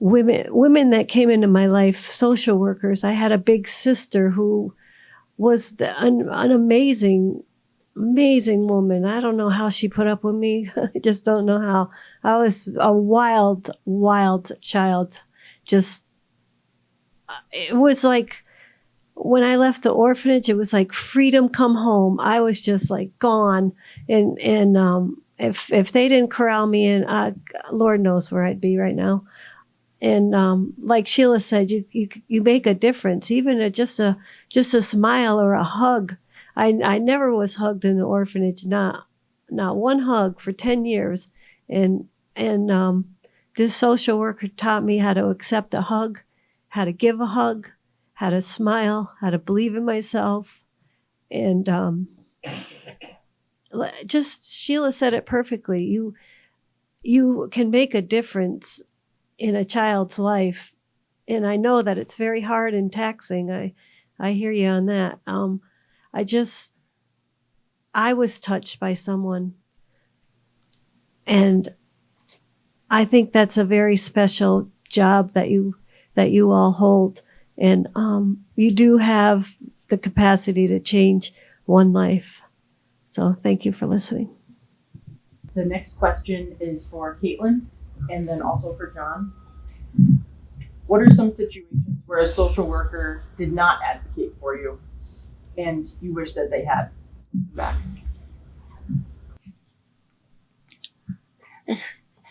women that came into my life, social workers. I had a big sister who was an amazing woman. I don't know how she put up with me. I just don't know how. I was a wild child. Just, it was like, when I left the orphanage, it was like freedom come home. I was just like gone. And if they didn't corral me in, Lord knows where I'd be right now. And like Sheila said, you make a difference, even just a smile or a hug. I never was hugged in the orphanage, not one hug for 10 years. And this social worker taught me how to accept a hug, how to give a hug, how to smile, how to believe in myself. And just Sheila said it perfectly. You can make a difference in a child's life. And I know that it's very hard and taxing. I hear you on that. I was touched by someone. And I think that's a very special job that you all hold. And you do have the capacity to change one life. So thank you for listening. The next question is for Caitlin and then also for John. What are some situations where a social worker did not advocate for you and you wish that they had back?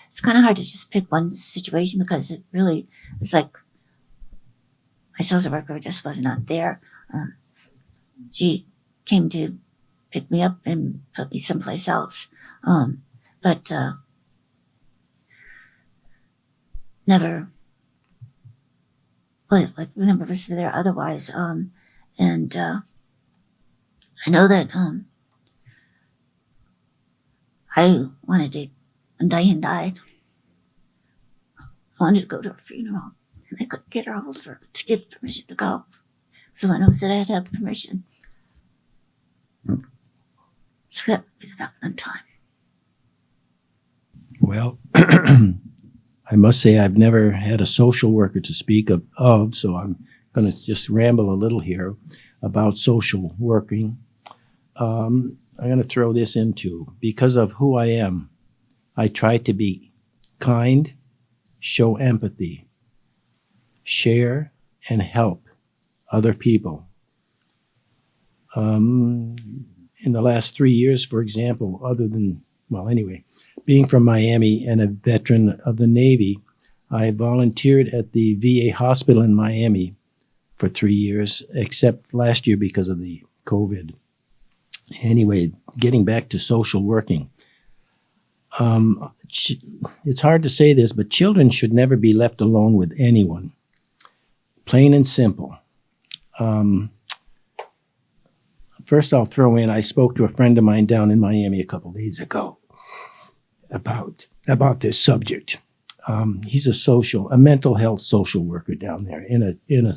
It's kind of hard to just pick one situation because it really was like my social worker just was not there. She came to pick me up and put me someplace else. But never, well, like never was there otherwise. And I know that I wanted to, when Diane died, I wanted to go to her funeral, and I couldn't get her hold of her to get permission to go. So I know that I had to have permission. So that would be that one time. Well, I must say I've never had a social worker to speak of, so I'm going to just ramble a little here about social working. I'm going to throw this into, because of who I am, I try to be kind, show empathy, share, and help other people. In the last 3 years, for example, being from Miami and a veteran of the Navy, I volunteered at the VA hospital in Miami for 3 years, except last year because of the COVID. Anyway, getting back to social working. It's hard to say this, but children should never be left alone with anyone. Plain and simple. First, I'll throw in, I spoke to a friend of mine down in Miami a couple days ago about this subject. He's a mental health social worker down there in a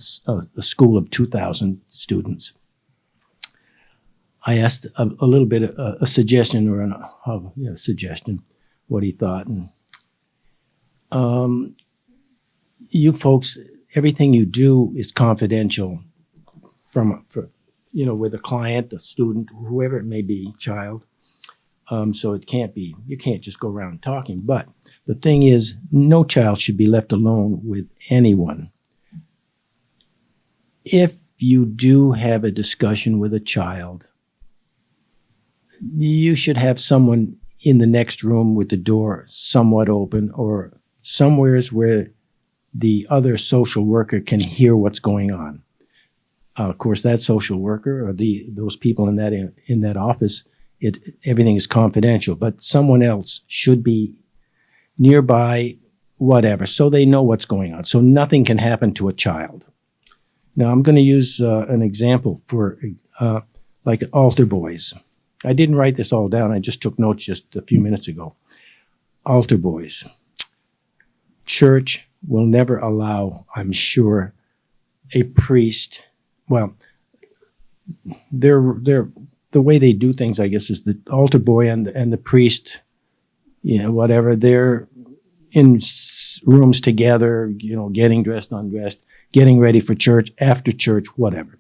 school of 2,000 students. I asked a little bit a suggestion or a suggestion, what he thought. And you folks, everything you do is confidential with a client, a student, whoever it may be, child. So you can't just go around talking. But the thing is, no child should be left alone with anyone. If you do have a discussion with a child, you should have someone in the next room with the door somewhat open or somewheres where the other social worker can hear what's going on. Of course, that social worker or those people in that office, everything is confidential, but someone else should be nearby, whatever, so they know what's going on. So nothing can happen to a child. Now, I'm going to use an example for like altar boys. I didn't write this all down. I just took notes just a few minutes ago. Altar boys. Church will never allow, I'm sure, a priest. Well, they're the way they do things, I guess, is the altar boy and the priest, whatever. They're in rooms together, getting dressed, undressed, getting ready for church, after church, whatever.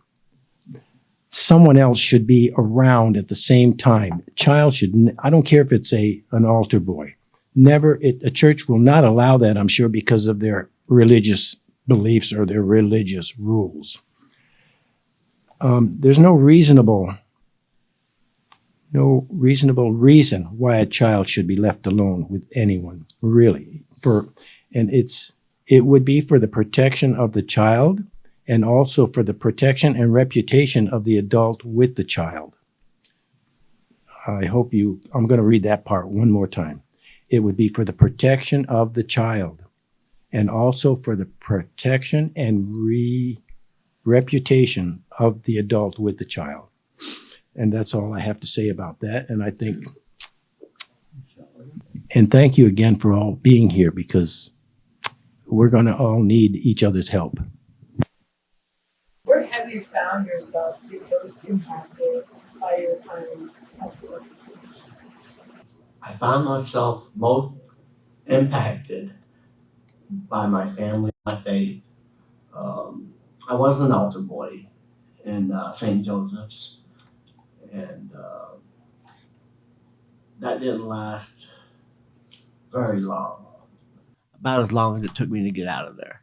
Someone else should be around at the same time. Child should, I don't care if it's an altar boy. A church will not allow that, I'm sure, because of their religious beliefs or their religious rules. There's no reasonable reason why a child should be left alone with anyone, really. It would be for the protection of the child and also for the protection and reputation of the adult with the child. I'm going to read that part one more time. It would be for the protection of the child and also for the protection and reputation of the adult with the child. And that's all I have to say about that. And thank you again for all being here, because we're going to all need each other's help. Where have you found yourself most impacted by your time at the orphanage? I found myself most impacted by my family, my faith. I was an altar boy in St. Joseph's, and that didn't last very long. About as long as it took me to get out of there.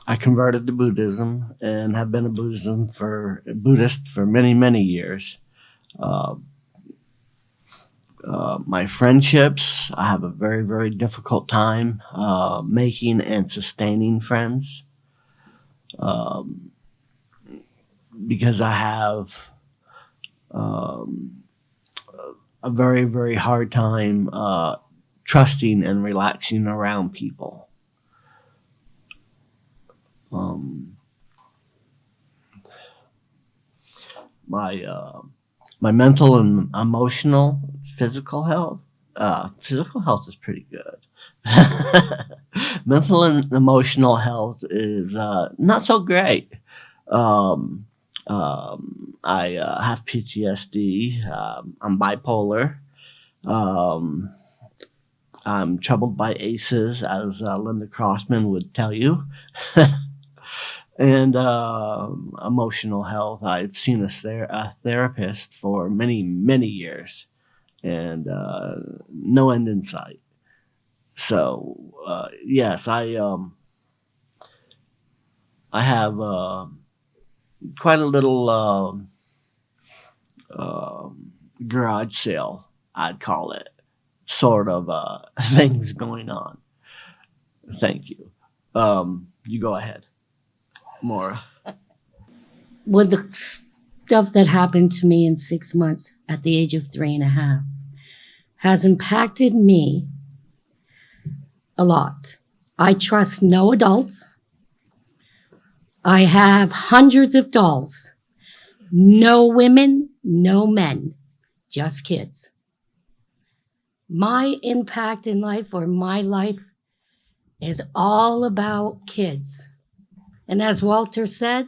I converted to Buddhism and have been a Buddhist for many, many years. My friendships, I have a very, very difficult time making and sustaining friends because I have a very, very hard time trusting and relaxing around people. My mental and emotional, physical health is pretty good. Mental and emotional health is not so great. I have PTSD. I'm bipolar. I'm troubled by ACEs, as Linda Crossman would tell you. And emotional health. I've seen a therapist for many, many years, and no end in sight. So yes, I have quite a little garage sale, I'd call it, sort of things going on. Thank you. You go ahead, Maura. with the stuff that happened to me in 6 months at the age of 3.5 has impacted me a lot. I trust no adults. I have hundreds of dolls. No women, no men, just kids. My impact in life, or my life, is all about kids. And as Walter said,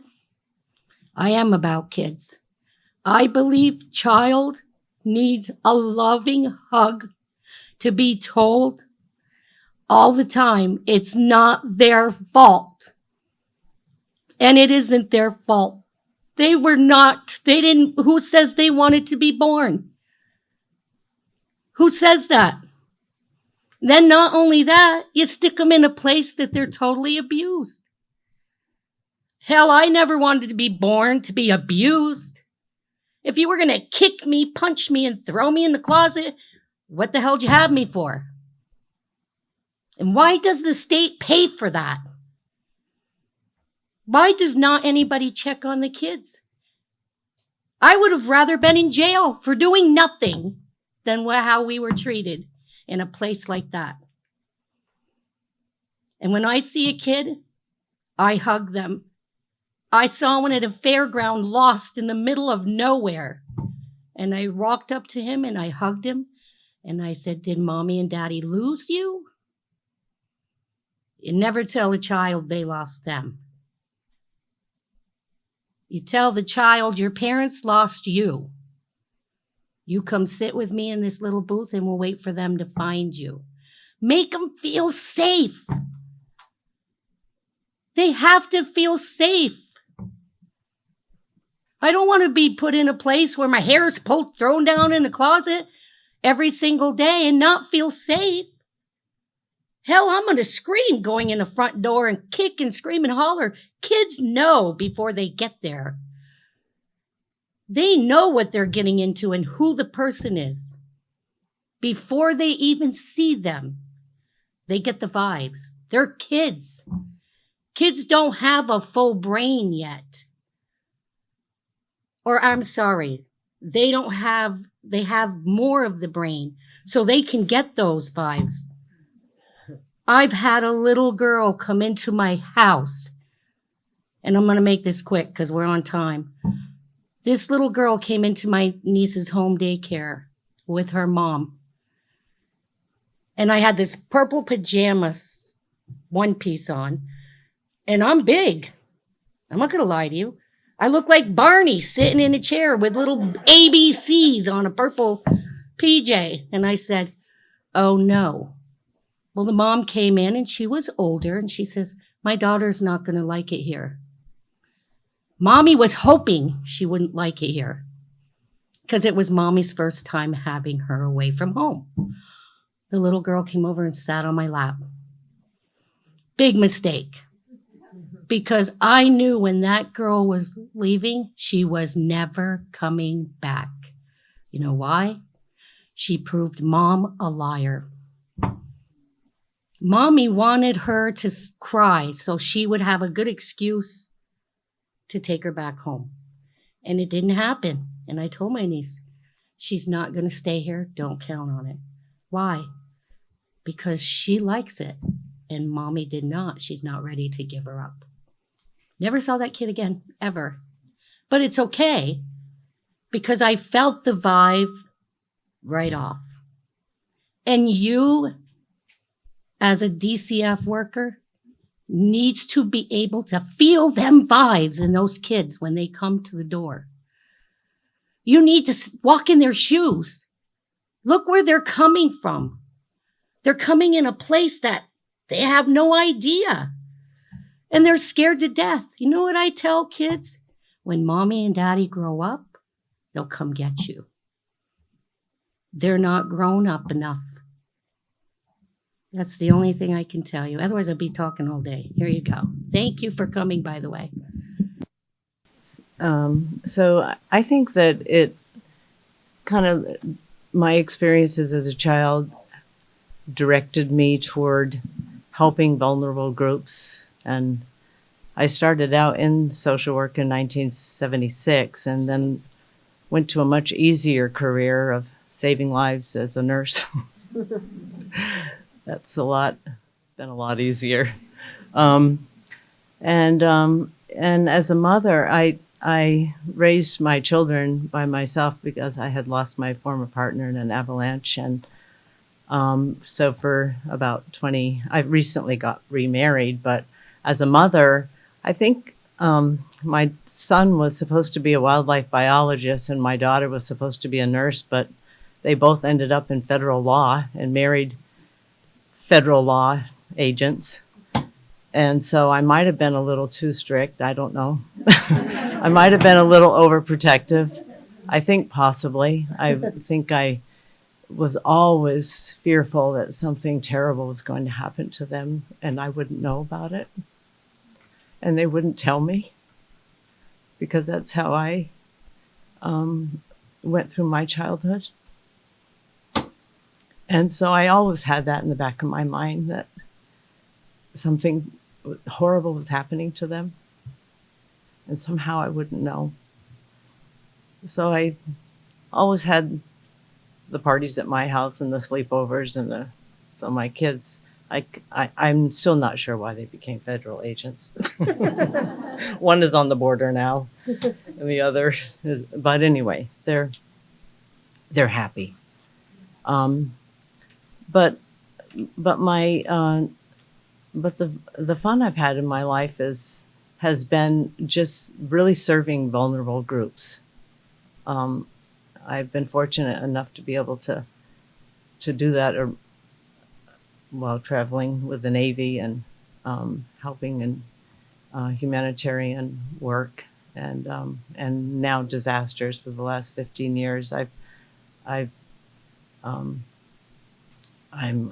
I am about kids. I believe child needs a loving hug, to be told all the time it's not their fault. And it isn't their fault. Who says they wanted to be born? Who says that? Then not only that, you stick them in a place that they're totally abused. Hell, I never wanted to be born to be abused. If you were going to kick me, punch me, and throw me in the closet, what the hell did you have me for? And why does the state pay for that? Why does not anybody check on the kids? I would have rather been in jail for doing nothing than how we were treated in a place like that. And when I see a kid, I hug them. I saw one at a fairground lost in the middle of nowhere. And I walked up to him and I hugged him. And I said, "Did mommy and daddy lose you?" You never tell a child they lost them. You tell the child your parents lost you. You come sit with me in this little booth and we'll wait for them to find you. Make them feel safe. They have to feel safe. I don't want to be put in a place where my hair is thrown down in the closet every single day and not feel safe. Hell, I'm going to scream going in the front door and kick and scream and holler. Kids know before they get there. They know what they're getting into and who the person is. Before they even see them, they get the vibes. They're kids. Kids don't have a full brain yet. Or I'm sorry, they have more of the brain, so they can get those vibes. I've had a little girl come into my house, and I'm going to make this quick because we're on time. This little girl came into my niece's home daycare with her mom. And I had this purple pajamas, one piece on, and I'm big. I'm not going to lie to you. I look like Barney sitting in a chair with little ABCs on a purple PJ. And I said, "Oh no." Well, the mom came in and she was older and she says, "My daughter's not going to like it here." Mommy was hoping she wouldn't like it here because it was mommy's first time having her away from home. The little girl came over and sat on my lap. Big mistake. Because I knew when that girl was leaving, she was never coming back. You know why? She proved mom a liar. Mommy wanted her to cry so she would have a good excuse to take her back home. And it didn't happen. And I told my niece, she's not going to stay here. Don't count on it. Why? Because she likes it. And mommy did not. She's not ready to give her up. Never saw that kid again, ever. But it's okay because I felt the vibe right off. And you, as a DCF worker, needs to be able to feel them vibes in those kids when they come to the door. You need to walk in their shoes. Look where they're coming from. They're coming in a place that they have no idea. And they're scared to death. You know what I tell kids? When mommy and daddy grow up, they'll come get you. They're not grown up enough. That's the only thing I can tell you. Otherwise, I'd be talking all day. Here you go. Thank you for coming, by the way. So I think that it kind of, my experiences as a child directed me toward helping vulnerable groups. And I started out in social work in 1976 and then went to a much easier career of saving lives as a nurse. That's been a lot easier. And as a mother, I raised my children by myself because I had lost my former partner in an avalanche. And so for about 20, I recently got remarried, but as a mother, I think my son was supposed to be a wildlife biologist and my daughter was supposed to be a nurse, but they both ended up in federal law and married federal law agents. And so I might have been a little too strict. I don't know. I might have been a little overprotective. I think possibly. I think I was always fearful that something terrible was going to happen to them and I wouldn't know about it. And they wouldn't tell me because that's how I went through my childhood. And so I always had that in the back of my mind that something horrible was happening to them. And somehow I wouldn't know. So I always had the parties at my house and the sleepovers and so my kids, I'm still not sure why they became federal agents. One is on the border now and the other is, but anyway, they're happy. But the fun I've had in my life has been just really serving vulnerable groups. I've been fortunate enough to be able to do that while traveling with the Navy and helping in humanitarian work and now disasters for the last 15 years. I'm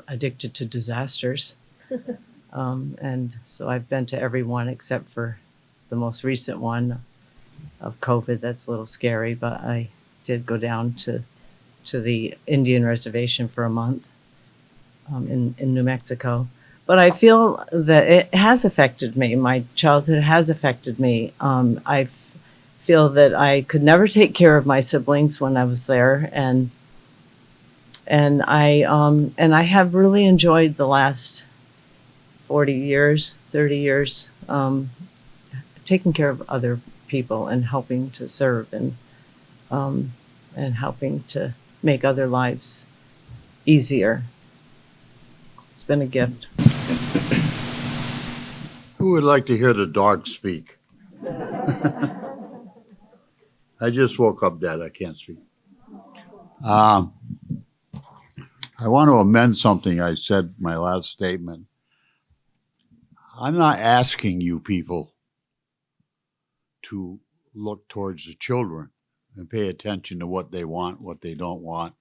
addicted to disasters. And so I've been to every one except for the most recent one of COVID. That's a little scary, but I did go down to the Indian reservation for a month in New Mexico. But I feel that it has affected me. My childhood has affected me. I feel that I could never take care of my siblings when I was there, and I have really enjoyed the last 40 years, 30 years, taking care of other people and helping to serve and helping to make other lives easier. It's been a gift. Who would like to hear the dog speak? I just woke up dead. I can't speak. I want to amend something I said in my last statement. I'm not asking you people to look towards the children and pay attention to what they want, what they don't want.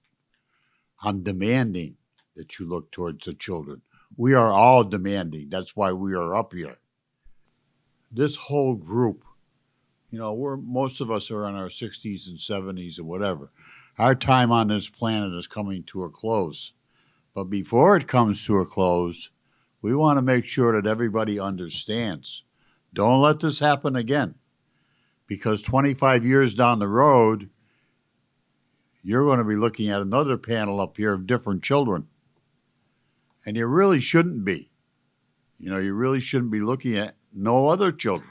I'm demanding that you look towards the children. We are all demanding. That's why we are up here. This whole group, most of us are in our 60s and 70s or whatever. Our time on this planet is coming to a close. But before it comes to a close, we want to make sure that everybody understands. Don't let this happen again. Because 25 years down the road, you're going to be looking at another panel up here of different children. And you really shouldn't be. You really shouldn't be looking at no other children.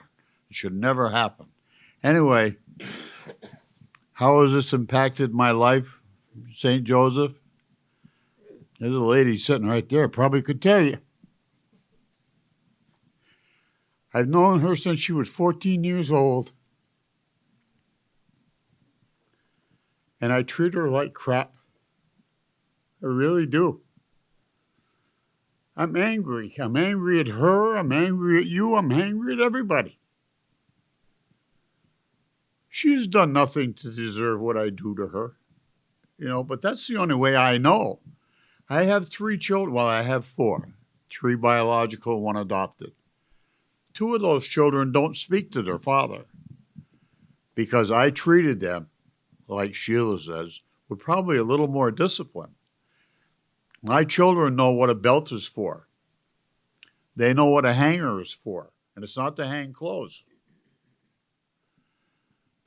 It should never happen. Anyway, how has this impacted my life, St. Joseph? There's a lady sitting right there, probably could tell you. I've known her since she was 14 years old. And I treat her like crap. I really do. I'm angry. I'm angry at her. I'm angry at you. I'm angry at everybody. She's done nothing to deserve what I do to her. But that's the only way I know. I have 3 children. Well, I have 4. 3 biological, 1 adopted. 2 of those children don't speak to their father because I treated them, like Sheila says, with probably a little more discipline. My children know what a belt is for. They know what a hanger is for. and it's not to hang clothes.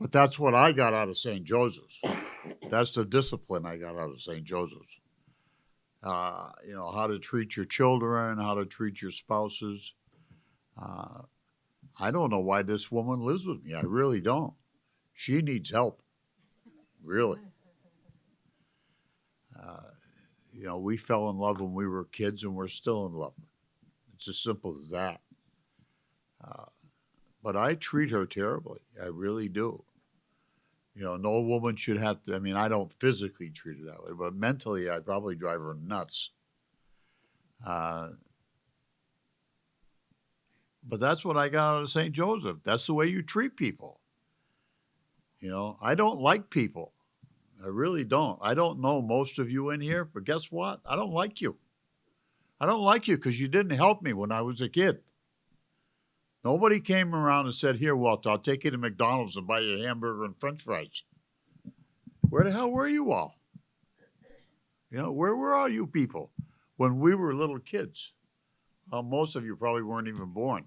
But that's what I got out of St. Joseph's. That's the discipline I got out of St. Joseph's. You know, how to treat your children, how to treat your spouses. I don't know why this woman lives with me. I really don't. She needs help. Really. You know, we fell in love when we were kids and we're still in love. It's as simple as that. But I treat her terribly. I really do. You know, no woman should have to, I mean, I don't physically treat her that way, but mentally I'd probably drive her nuts. But that's what I got out of St. Joseph. That's the way you treat people. You know, I don't like people. I really don't. I don't know most of you in here, but guess what? I don't like you. I don't like you because you didn't help me when I was a kid. Nobody came around and said, here, Walter, I'll take you to McDonald's and buy you a hamburger and french fries. Where the hell were you all? You know, where were all you people when we were little kids? Well, most of you probably weren't even born.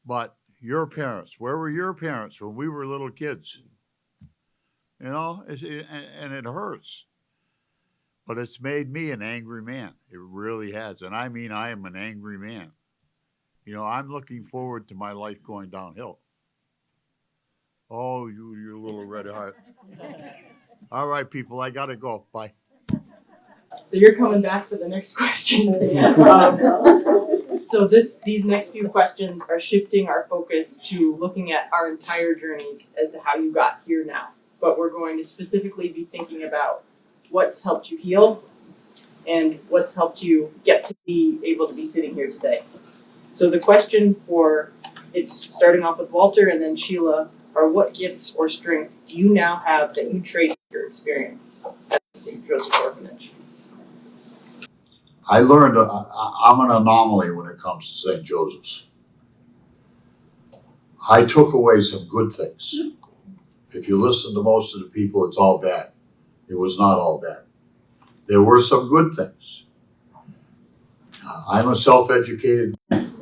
But your parents, where were your parents when we were little kids? You know, and it hurts. But it's made me an angry man. It really has. And I mean, I am an angry man. You know, I'm looking forward to my life going downhill. Oh, you little red heart. All right, people, I got to go. Bye. So you're coming back for the next question. So these next few questions are shifting our focus to looking at our entire journeys as to how you got here now. But we're going to specifically be thinking about what's helped you heal and what's helped you get to be able to be sitting here today. So the question it's starting off with Walter and then Sheila, are what gifts or strengths do you now have that you trace your experience at St. Joseph Orphanage? I learned I'm an anomaly when it comes to St. Joseph's. I took away some good things. If you listen to most of the people, it's all bad. It was not all bad. There were some good things. I'm a self-educated man.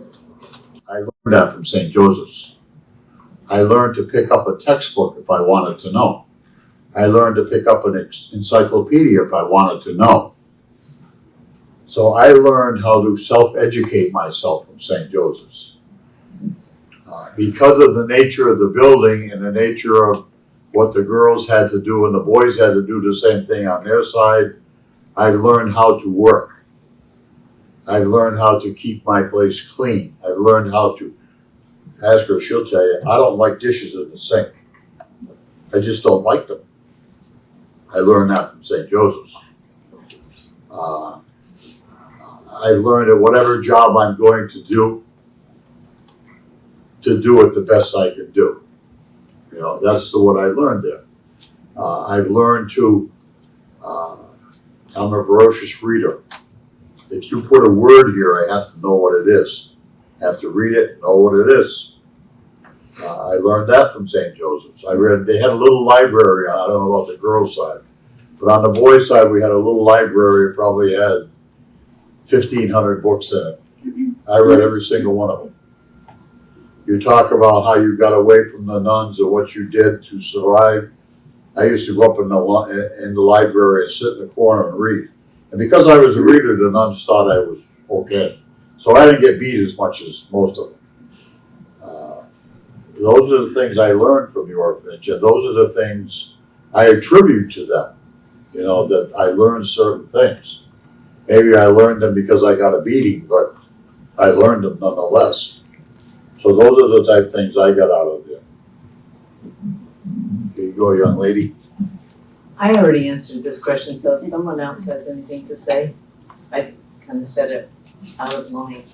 I learned that from St. Joseph's. I learned to pick up a textbook if I wanted to know. I learned to pick up an encyclopedia if I wanted to know. So I learned how to self-educate myself from St. Joseph's. Because of the nature of the building and the nature of what the girls had to do and the boys had to do the same thing on their side, I learned how to work. I learned how to keep my place clean. I learned how to, ask her, she'll tell you, I don't like dishes in the sink. I just don't like them. I learned that from St. Joseph's. I learned that whatever job I'm going to do it the best I can do. You know, that's what I learned there. I've learned to, I'm a voracious reader. If you put a word here, I have to know what it is. I have to read it, know what it is. I learned that from St. Joseph's. They had a little library, I don't know about the girls' side, but on the boys' side, we had a little library, it probably had 1,500 books in it. I read every single one of them. You talk about how you got away from the nuns and what you did to survive. I used to go up in the library and sit in the corner and read. And because I was a reader, the nuns thought I was okay. So I didn't get beat as much as most of them. Those are the things I learned from the orphanage, and those are the things I attribute to them. You know, that I learned certain things. Maybe I learned them because I got a beating, but I learned them nonetheless. So those are the type of things I got out of there. Here you go, young lady. I already answered this question, so if someone else has anything to say, I kind of said it out of line.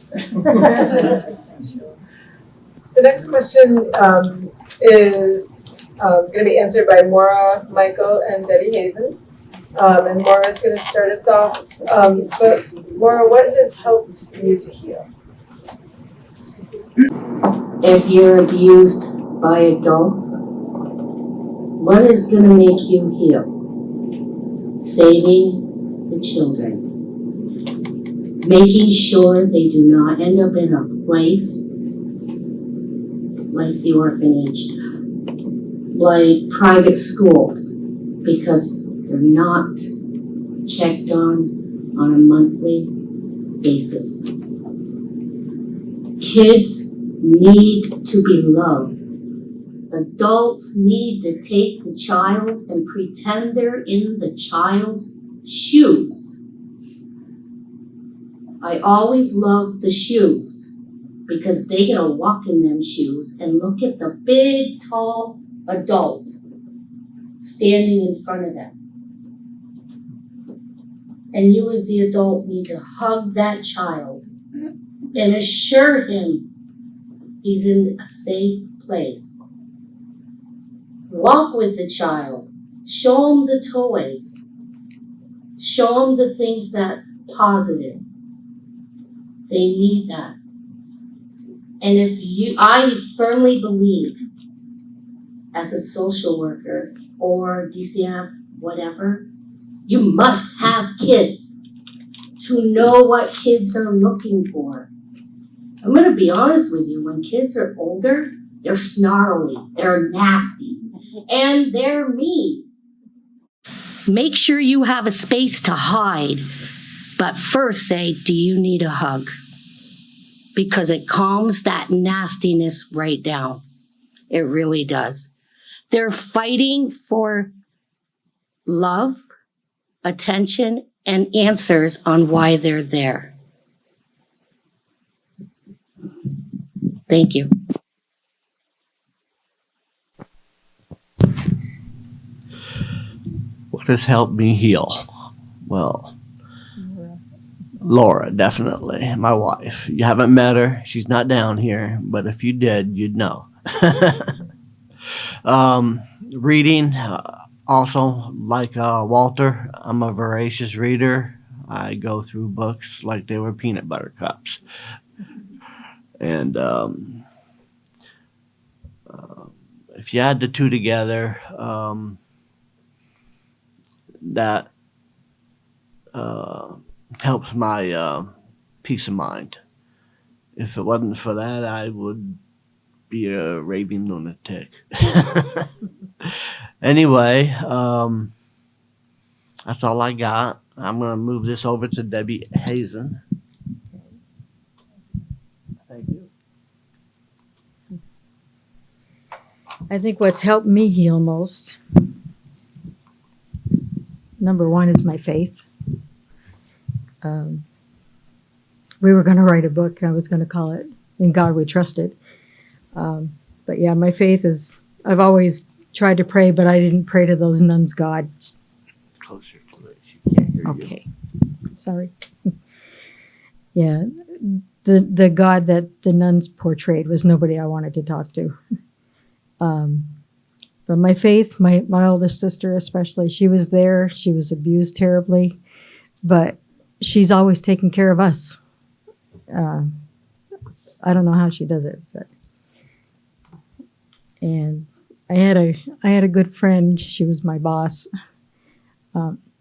The next question is going to be answered by Maura, Michael, and Debbie Hazen. And Maura's going to start us off. But Maura, what has helped you to heal? If you're abused by adults, what is going to make you heal? Saving the children. Making sure they do not end up in a place like the orphanage, like private schools, because they're not checked on a monthly basis. Kids need to be loved. Adults need to take the child and pretend they're in the child's shoes. I always love the shoes because they get to walk in them shoes and look at the big, tall adult standing in front of them. And you as the adult need to hug that child and assure him he's in a safe place. Walk with the child. Show him the toys. Show him the things that's positive. They need that. And I firmly believe, as a social worker or DCF, whatever, you must have kids to know what kids are looking for. I'm gonna be honest with you, when kids are older, they're snarly, they're nasty, and they're mean. Make sure you have a space to hide, but first say, do you need a hug? Because it calms that nastiness right down. It really does. They're fighting for love, attention, and answers on why they're there. Thank you. What has helped me heal? Well, Laura, definitely. My wife. You haven't met her. She's not down here. But if you did, you'd know. Reading. Also, like Walter, I'm a voracious reader. I go through books like they were peanut butter cups. And if you add the two together, that helps my peace of mind. If it wasn't for that, I would be a raving lunatic. Anyway, that's all I got. I'm going to move this over to Debbie Hazen. Thank you. I think what's helped me heal most, number one, is my faith. We were going to write a book. I was going to call it "In God We Trusted." But yeah, my faith is, I've always tried to pray, but I didn't pray to those nuns' gods. Closer to it. She can't hear you. Okay. Sorry. Yeah. The God that the nuns portrayed was nobody I wanted to talk to. But my faith, my oldest sister especially, she was there. She was abused terribly, but she's always taken care of us. I don't know how she does it, but. And I had a good friend. She was my boss.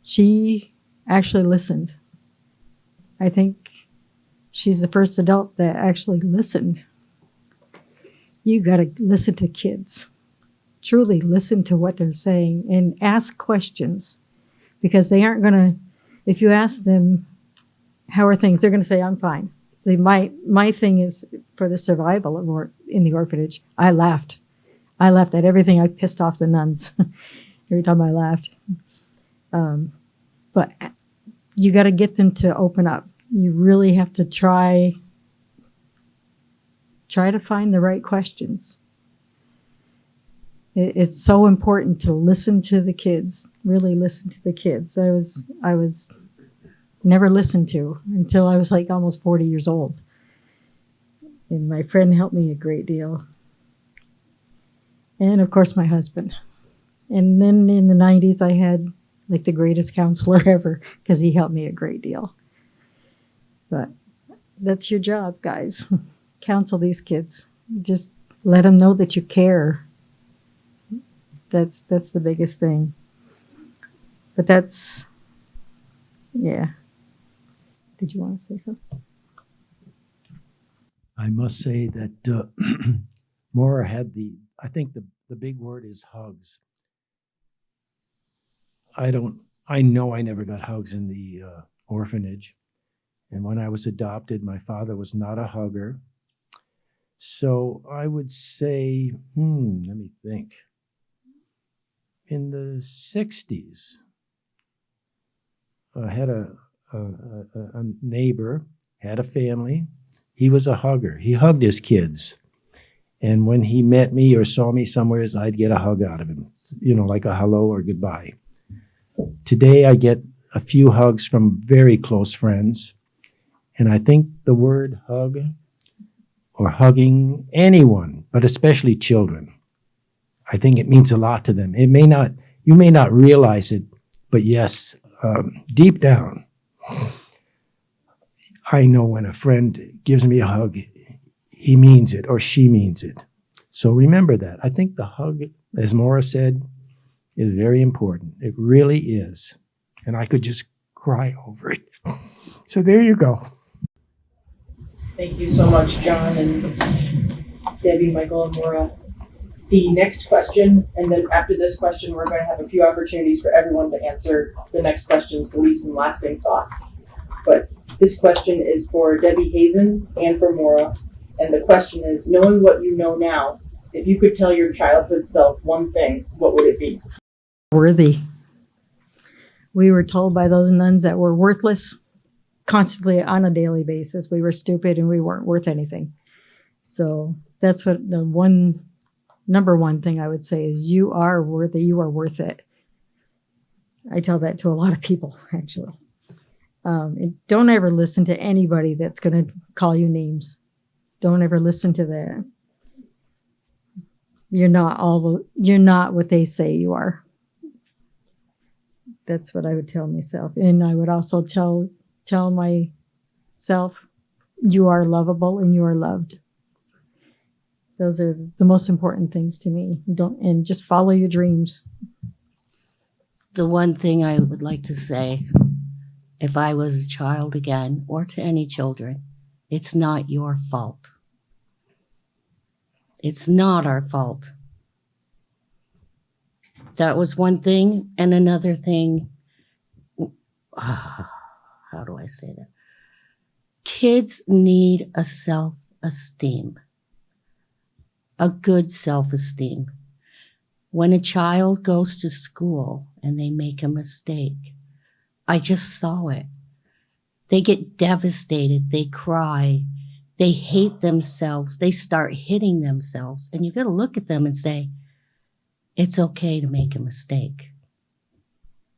She actually listened. I think she's the first adult that actually listened. You got to listen to kids. Truly listen to what they're saying and ask questions, because they aren't going to, if you ask them, how are things, they're going to say, I'm fine. My thing is, for the survival in the orphanage, I laughed. I laughed at everything. I pissed off the nuns every time I laughed. But you got to get them to open up. You really have to try to find the right questions. It's so important to listen to the kids, really listen to the kids. I was never listened to until I was like almost 40 years old. And my friend helped me a great deal. And of course, my husband. And then in the 90s, I had like the greatest counselor ever, because he helped me a great deal. But that's your job, guys. Counsel these kids. Just let them know that you care. That's the biggest thing. But that's, yeah. Did you want to say something? I must say that Maura had I think the big word is hugs. I know I never got hugs in the orphanage. And when I was adopted, my father was not a hugger. So I would say, let me think. In the 60s, I had a neighbor, had a family. He was a hugger. He hugged his kids. And when he met me or saw me somewhere, I'd get a hug out of him, like a hello or goodbye. Today, I get a few hugs from very close friends. And I think the word hug or hugging anyone, but especially children, I think it means a lot to them. You may not realize it, but yes, deep down, I know when a friend gives me a hug, he means it or she means it. So remember that. I think the hug, as Maura said, is very important. It really is. And I could just cry over it. So there you go. Thank you so much, John and Debbie, Michael, and Maura. The next question, and then after this question, we're going to have a few opportunities for everyone to answer the next questions, beliefs, and lasting thoughts. But this question is for Debbie Hazen and for Maura. And the question is, knowing what you know now, if you could tell your childhood self one thing, what would it be? Worthy. We were told by those nuns that we're worthless constantly on a daily basis. We were stupid and we weren't worth anything. So that's what the number one thing I would say is you are worthy, you are worth it. I tell that to a lot of people, actually. And don't ever listen to anybody that's going to call you names. Don't ever listen to that. You're not what they say you are. That's what I would tell myself. And I would also tell myself, you are lovable and you are loved. Those are the most important things to me. And just follow your dreams. The one thing I would like to say, if I was a child again, or to any children, it's not your fault. It's not our fault. That was one thing. And another thing, how do I say that? Kids need a self-esteem, a good self-esteem. When a child goes to school and they make a mistake, I just saw it. They get devastated, they cry, they hate themselves, they start hitting themselves. And you got to look at them and say, it's okay to make a mistake.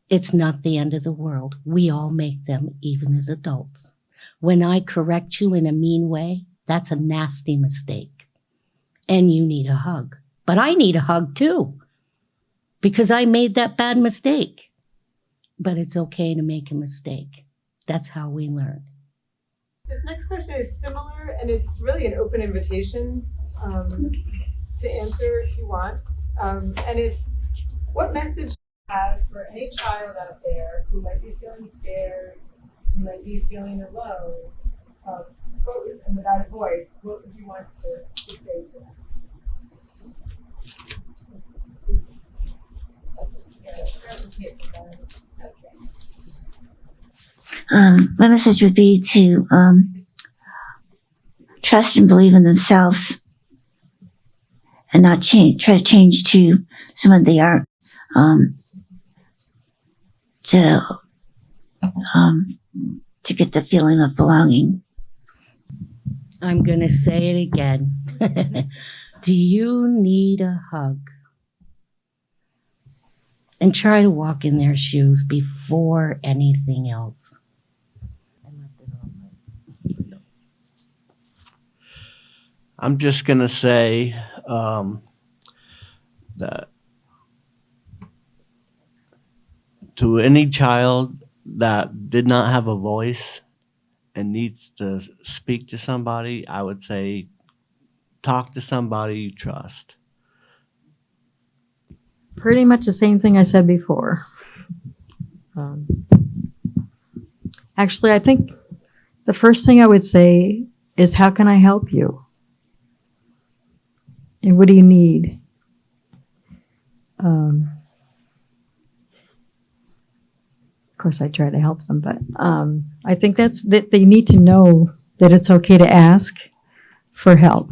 It's not the end of the world. We all make them, even as adults. When I correct you in a mean way, that's a nasty mistake. And you need a hug. But I need a hug too, because I made that bad mistake. But it's okay to make a mistake. That's how we learn. This next question is similar, and it's really an open invitation to answer if you want. And it's, what message do you have for any child out there who might be feeling scared, who might be feeling alone, and without a voice? What would you want to say to them? My message would be to trust and believe in themselves and not try to change to someone they aren't. To get the feeling of belonging. I'm going to say it again. Do you need a hug? And try to walk in their shoes before anything else. I'm just going to say that to any child that did not have a voice and needs to speak to somebody, I would say talk to somebody you trust. Pretty much the same thing I said before. Actually, I think the first thing I would say is, how can I help you? And what do you need? Of course, I try to help them, but I think that they need to know that it's okay to ask for help.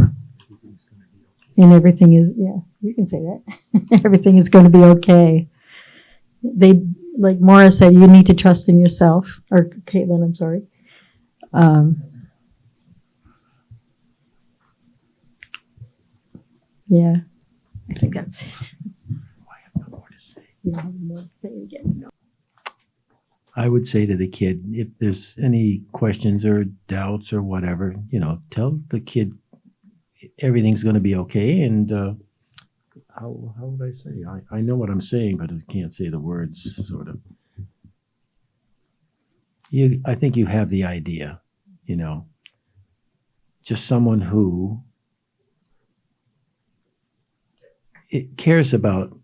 And everything is, yeah, you can say that. Everything is going to be okay. They, like Maura said, you need to trust in yourself, or Caitlin, I'm sorry. Yeah, I think that's it. You don't have more to say again. I would say to the kid, if there's any questions or doubts or whatever, tell the kid everything's going to be okay. And how would I say? I know what I'm saying, but I can't say the words, sort of. I think you have the idea, just someone who it cares about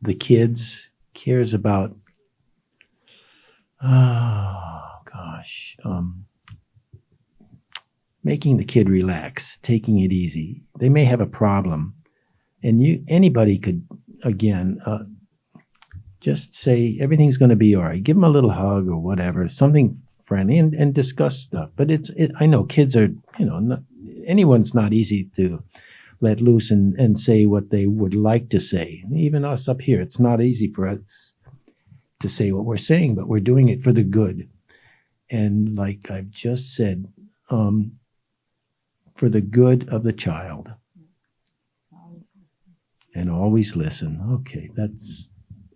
the kids, cares about, making the kid relax, taking it easy. They may have a problem, and anybody could, again, just say everything's going to be all right. Give them a little hug or whatever, something friendly, and discuss stuff. But I know kids are, anyone's not easy to let loose and say what they would like to say. Even us up here, it's not easy for us to say what we're saying, but we're doing it for the good. And like I've just said, for the good of the child. And always listen. Okay,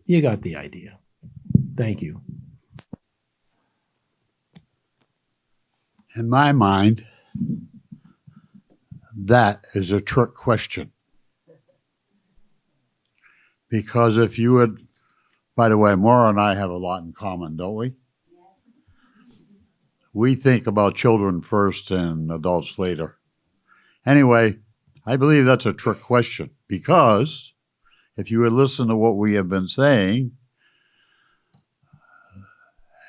you got the idea. Thank you. In my mind, that is a trick question. Because if you would, by the way, Maura and I have a lot in common, don't we? We think about children first and adults later. Anyway, I believe that's a trick question, because if you would listen to what we have been saying,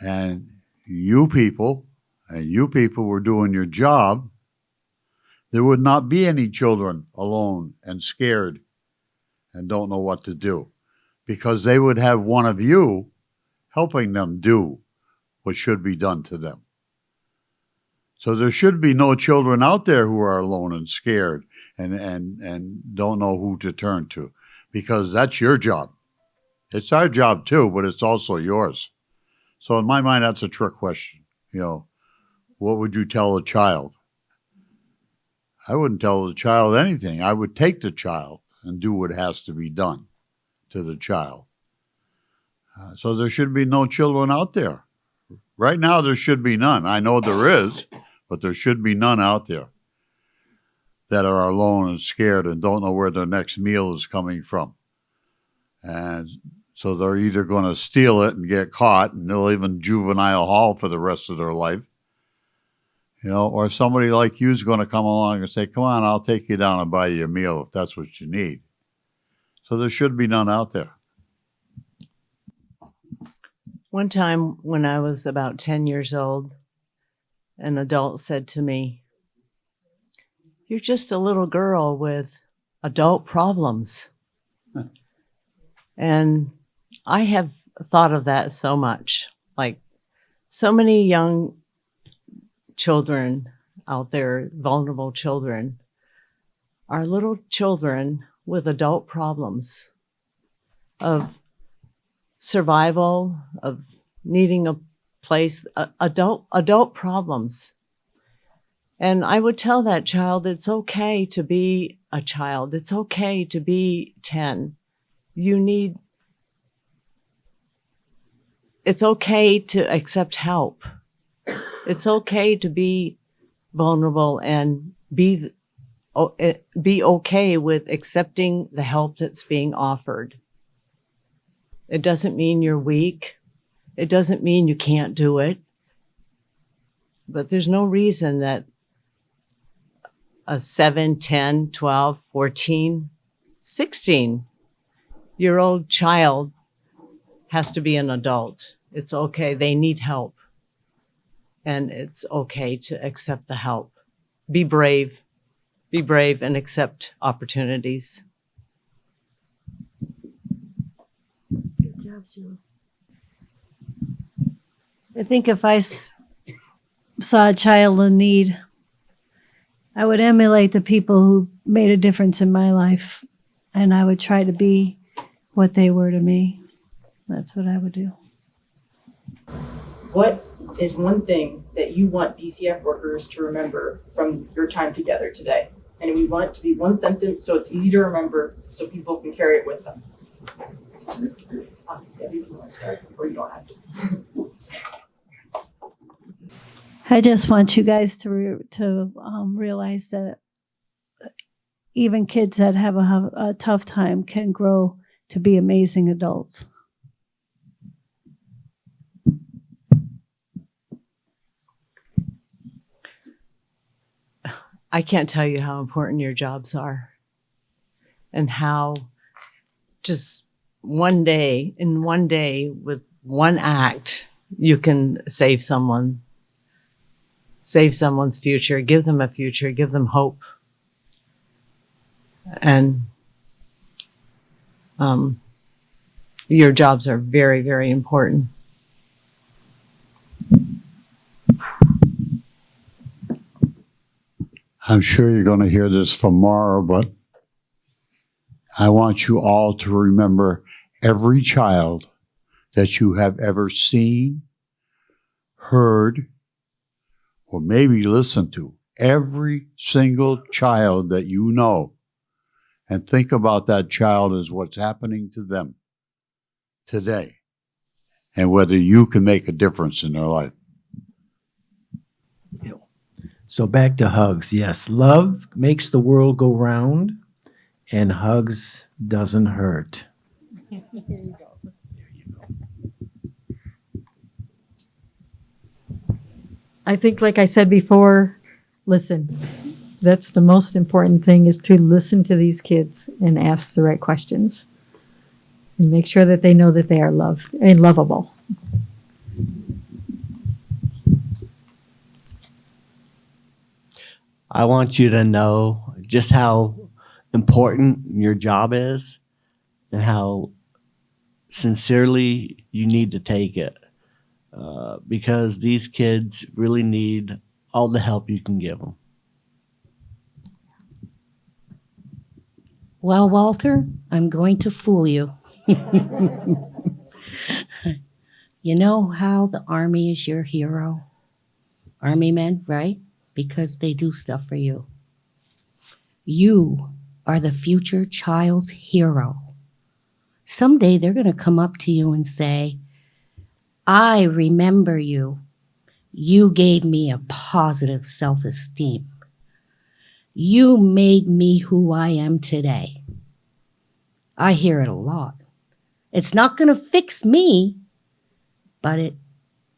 and you people were doing your job, there would not be any children alone and scared and don't know what to do, because they would have one of you helping them do what should be done to them. So there should be no children out there who are alone and scared and don't know who to turn to, because that's your job. It's our job too, but it's also yours. So in my mind, that's a trick question. What would you tell a child? I wouldn't tell the child anything. I would take the child and do what has to be done to the child. So there should be no children out there. Right now, there should be none. I know there is, but there should be none out there that are alone and scared and don't know where their next meal is coming from. And so they're either going to steal it and get caught, and they'll live in juvenile hall for the rest of their life. Or somebody like you is going to come along and say, come on, I'll take you down and buy you a meal if that's what you need. So there should be none out there. One time when I was about 10 years old, an adult said to me, "You're just a little girl with adult problems." And I have thought of that so much. Like, so many young children out there, vulnerable children, are little children with adult problems of survival, of needing a place, adult problems. And I would tell that child, it's okay to be a child. It's okay to be 10. It's okay to accept help. It's okay to be vulnerable and be okay with accepting the help that's being offered. It doesn't mean you're weak. It doesn't mean you can't do it. But there's no reason that a 7, 10, 12, 14, 16-year-old child has to be an adult. It's okay. They need help. And it's okay to accept the help. Be brave. be brave and accept opportunities. Good job, Sheila. I think if I saw a child in need, I would emulate the people who made a difference in my life, and I would try to be what they were to me. That's what I would do. What is one thing that you want DCF workers to remember from your time together today? And we want it to be one sentence so it's easy to remember so people can carry it with them. Debbie, if you want to start, or you don't have to. I just want you guys to realize that even kids that have a tough time can grow to be amazing adults. I can't tell you how important your jobs are and how just one day with one act, you can save someone's future, give them a future, give them hope. And your jobs are very, very important. I'm sure you're going to hear this from Mara, but I want you all to remember every child that you have ever seen, heard, or maybe listened to. Every single child that you know. And think about that child as what's happening to them today and whether you can make a difference in their life. So back to hugs. Yes, love makes the world go round, and hugs doesn't hurt. I think, like I said before, listen. That's the most important thing, is to listen to these kids and ask the right questions. And make sure that they know that they are loved and lovable. I want you to know just how important your job is and how sincerely you need to take it. Because these kids really need all the help you can give them. Well, Walter, I'm going to fool you. You know how the Army is your hero? Army men, right? Because they do stuff for you. You are the future child's hero. Someday they're going to come up to you and say, I remember you. You gave me a positive self-esteem. You made me who I am today. I hear it a lot. It's not going to fix me, but it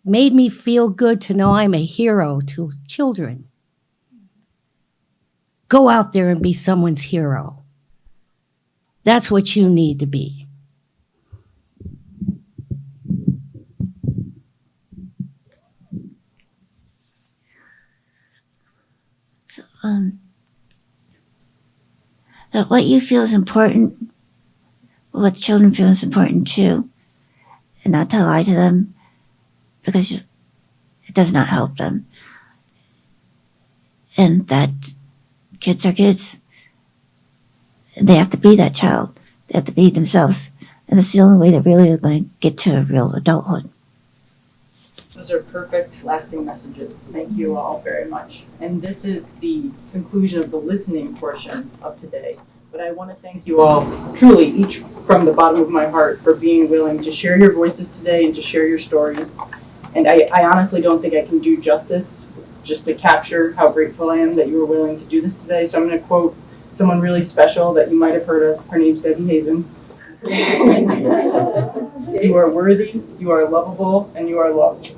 made me feel good to know I'm a hero to children. Go out there and be someone's hero. That's what you need to be. That what you feel is important, what the children feel is important too, and not to lie to them, because it does not help them. And that kids are kids. They have to be that child. They have to be themselves. And that's the only way they're really going to get to a real adulthood. Those are perfect lasting messages. Thank you all very much. And this is the conclusion of the listening portion of today. But I want to thank you all, truly, each from the bottom of my heart, for being willing to share your voices today and to share your stories. And I honestly don't think I can do justice just to capture how grateful I am that you were willing to do this today. So I'm going to quote someone really special that you might have heard of. Her name's Debbie Hazen. You are worthy, you are lovable, and you are loved.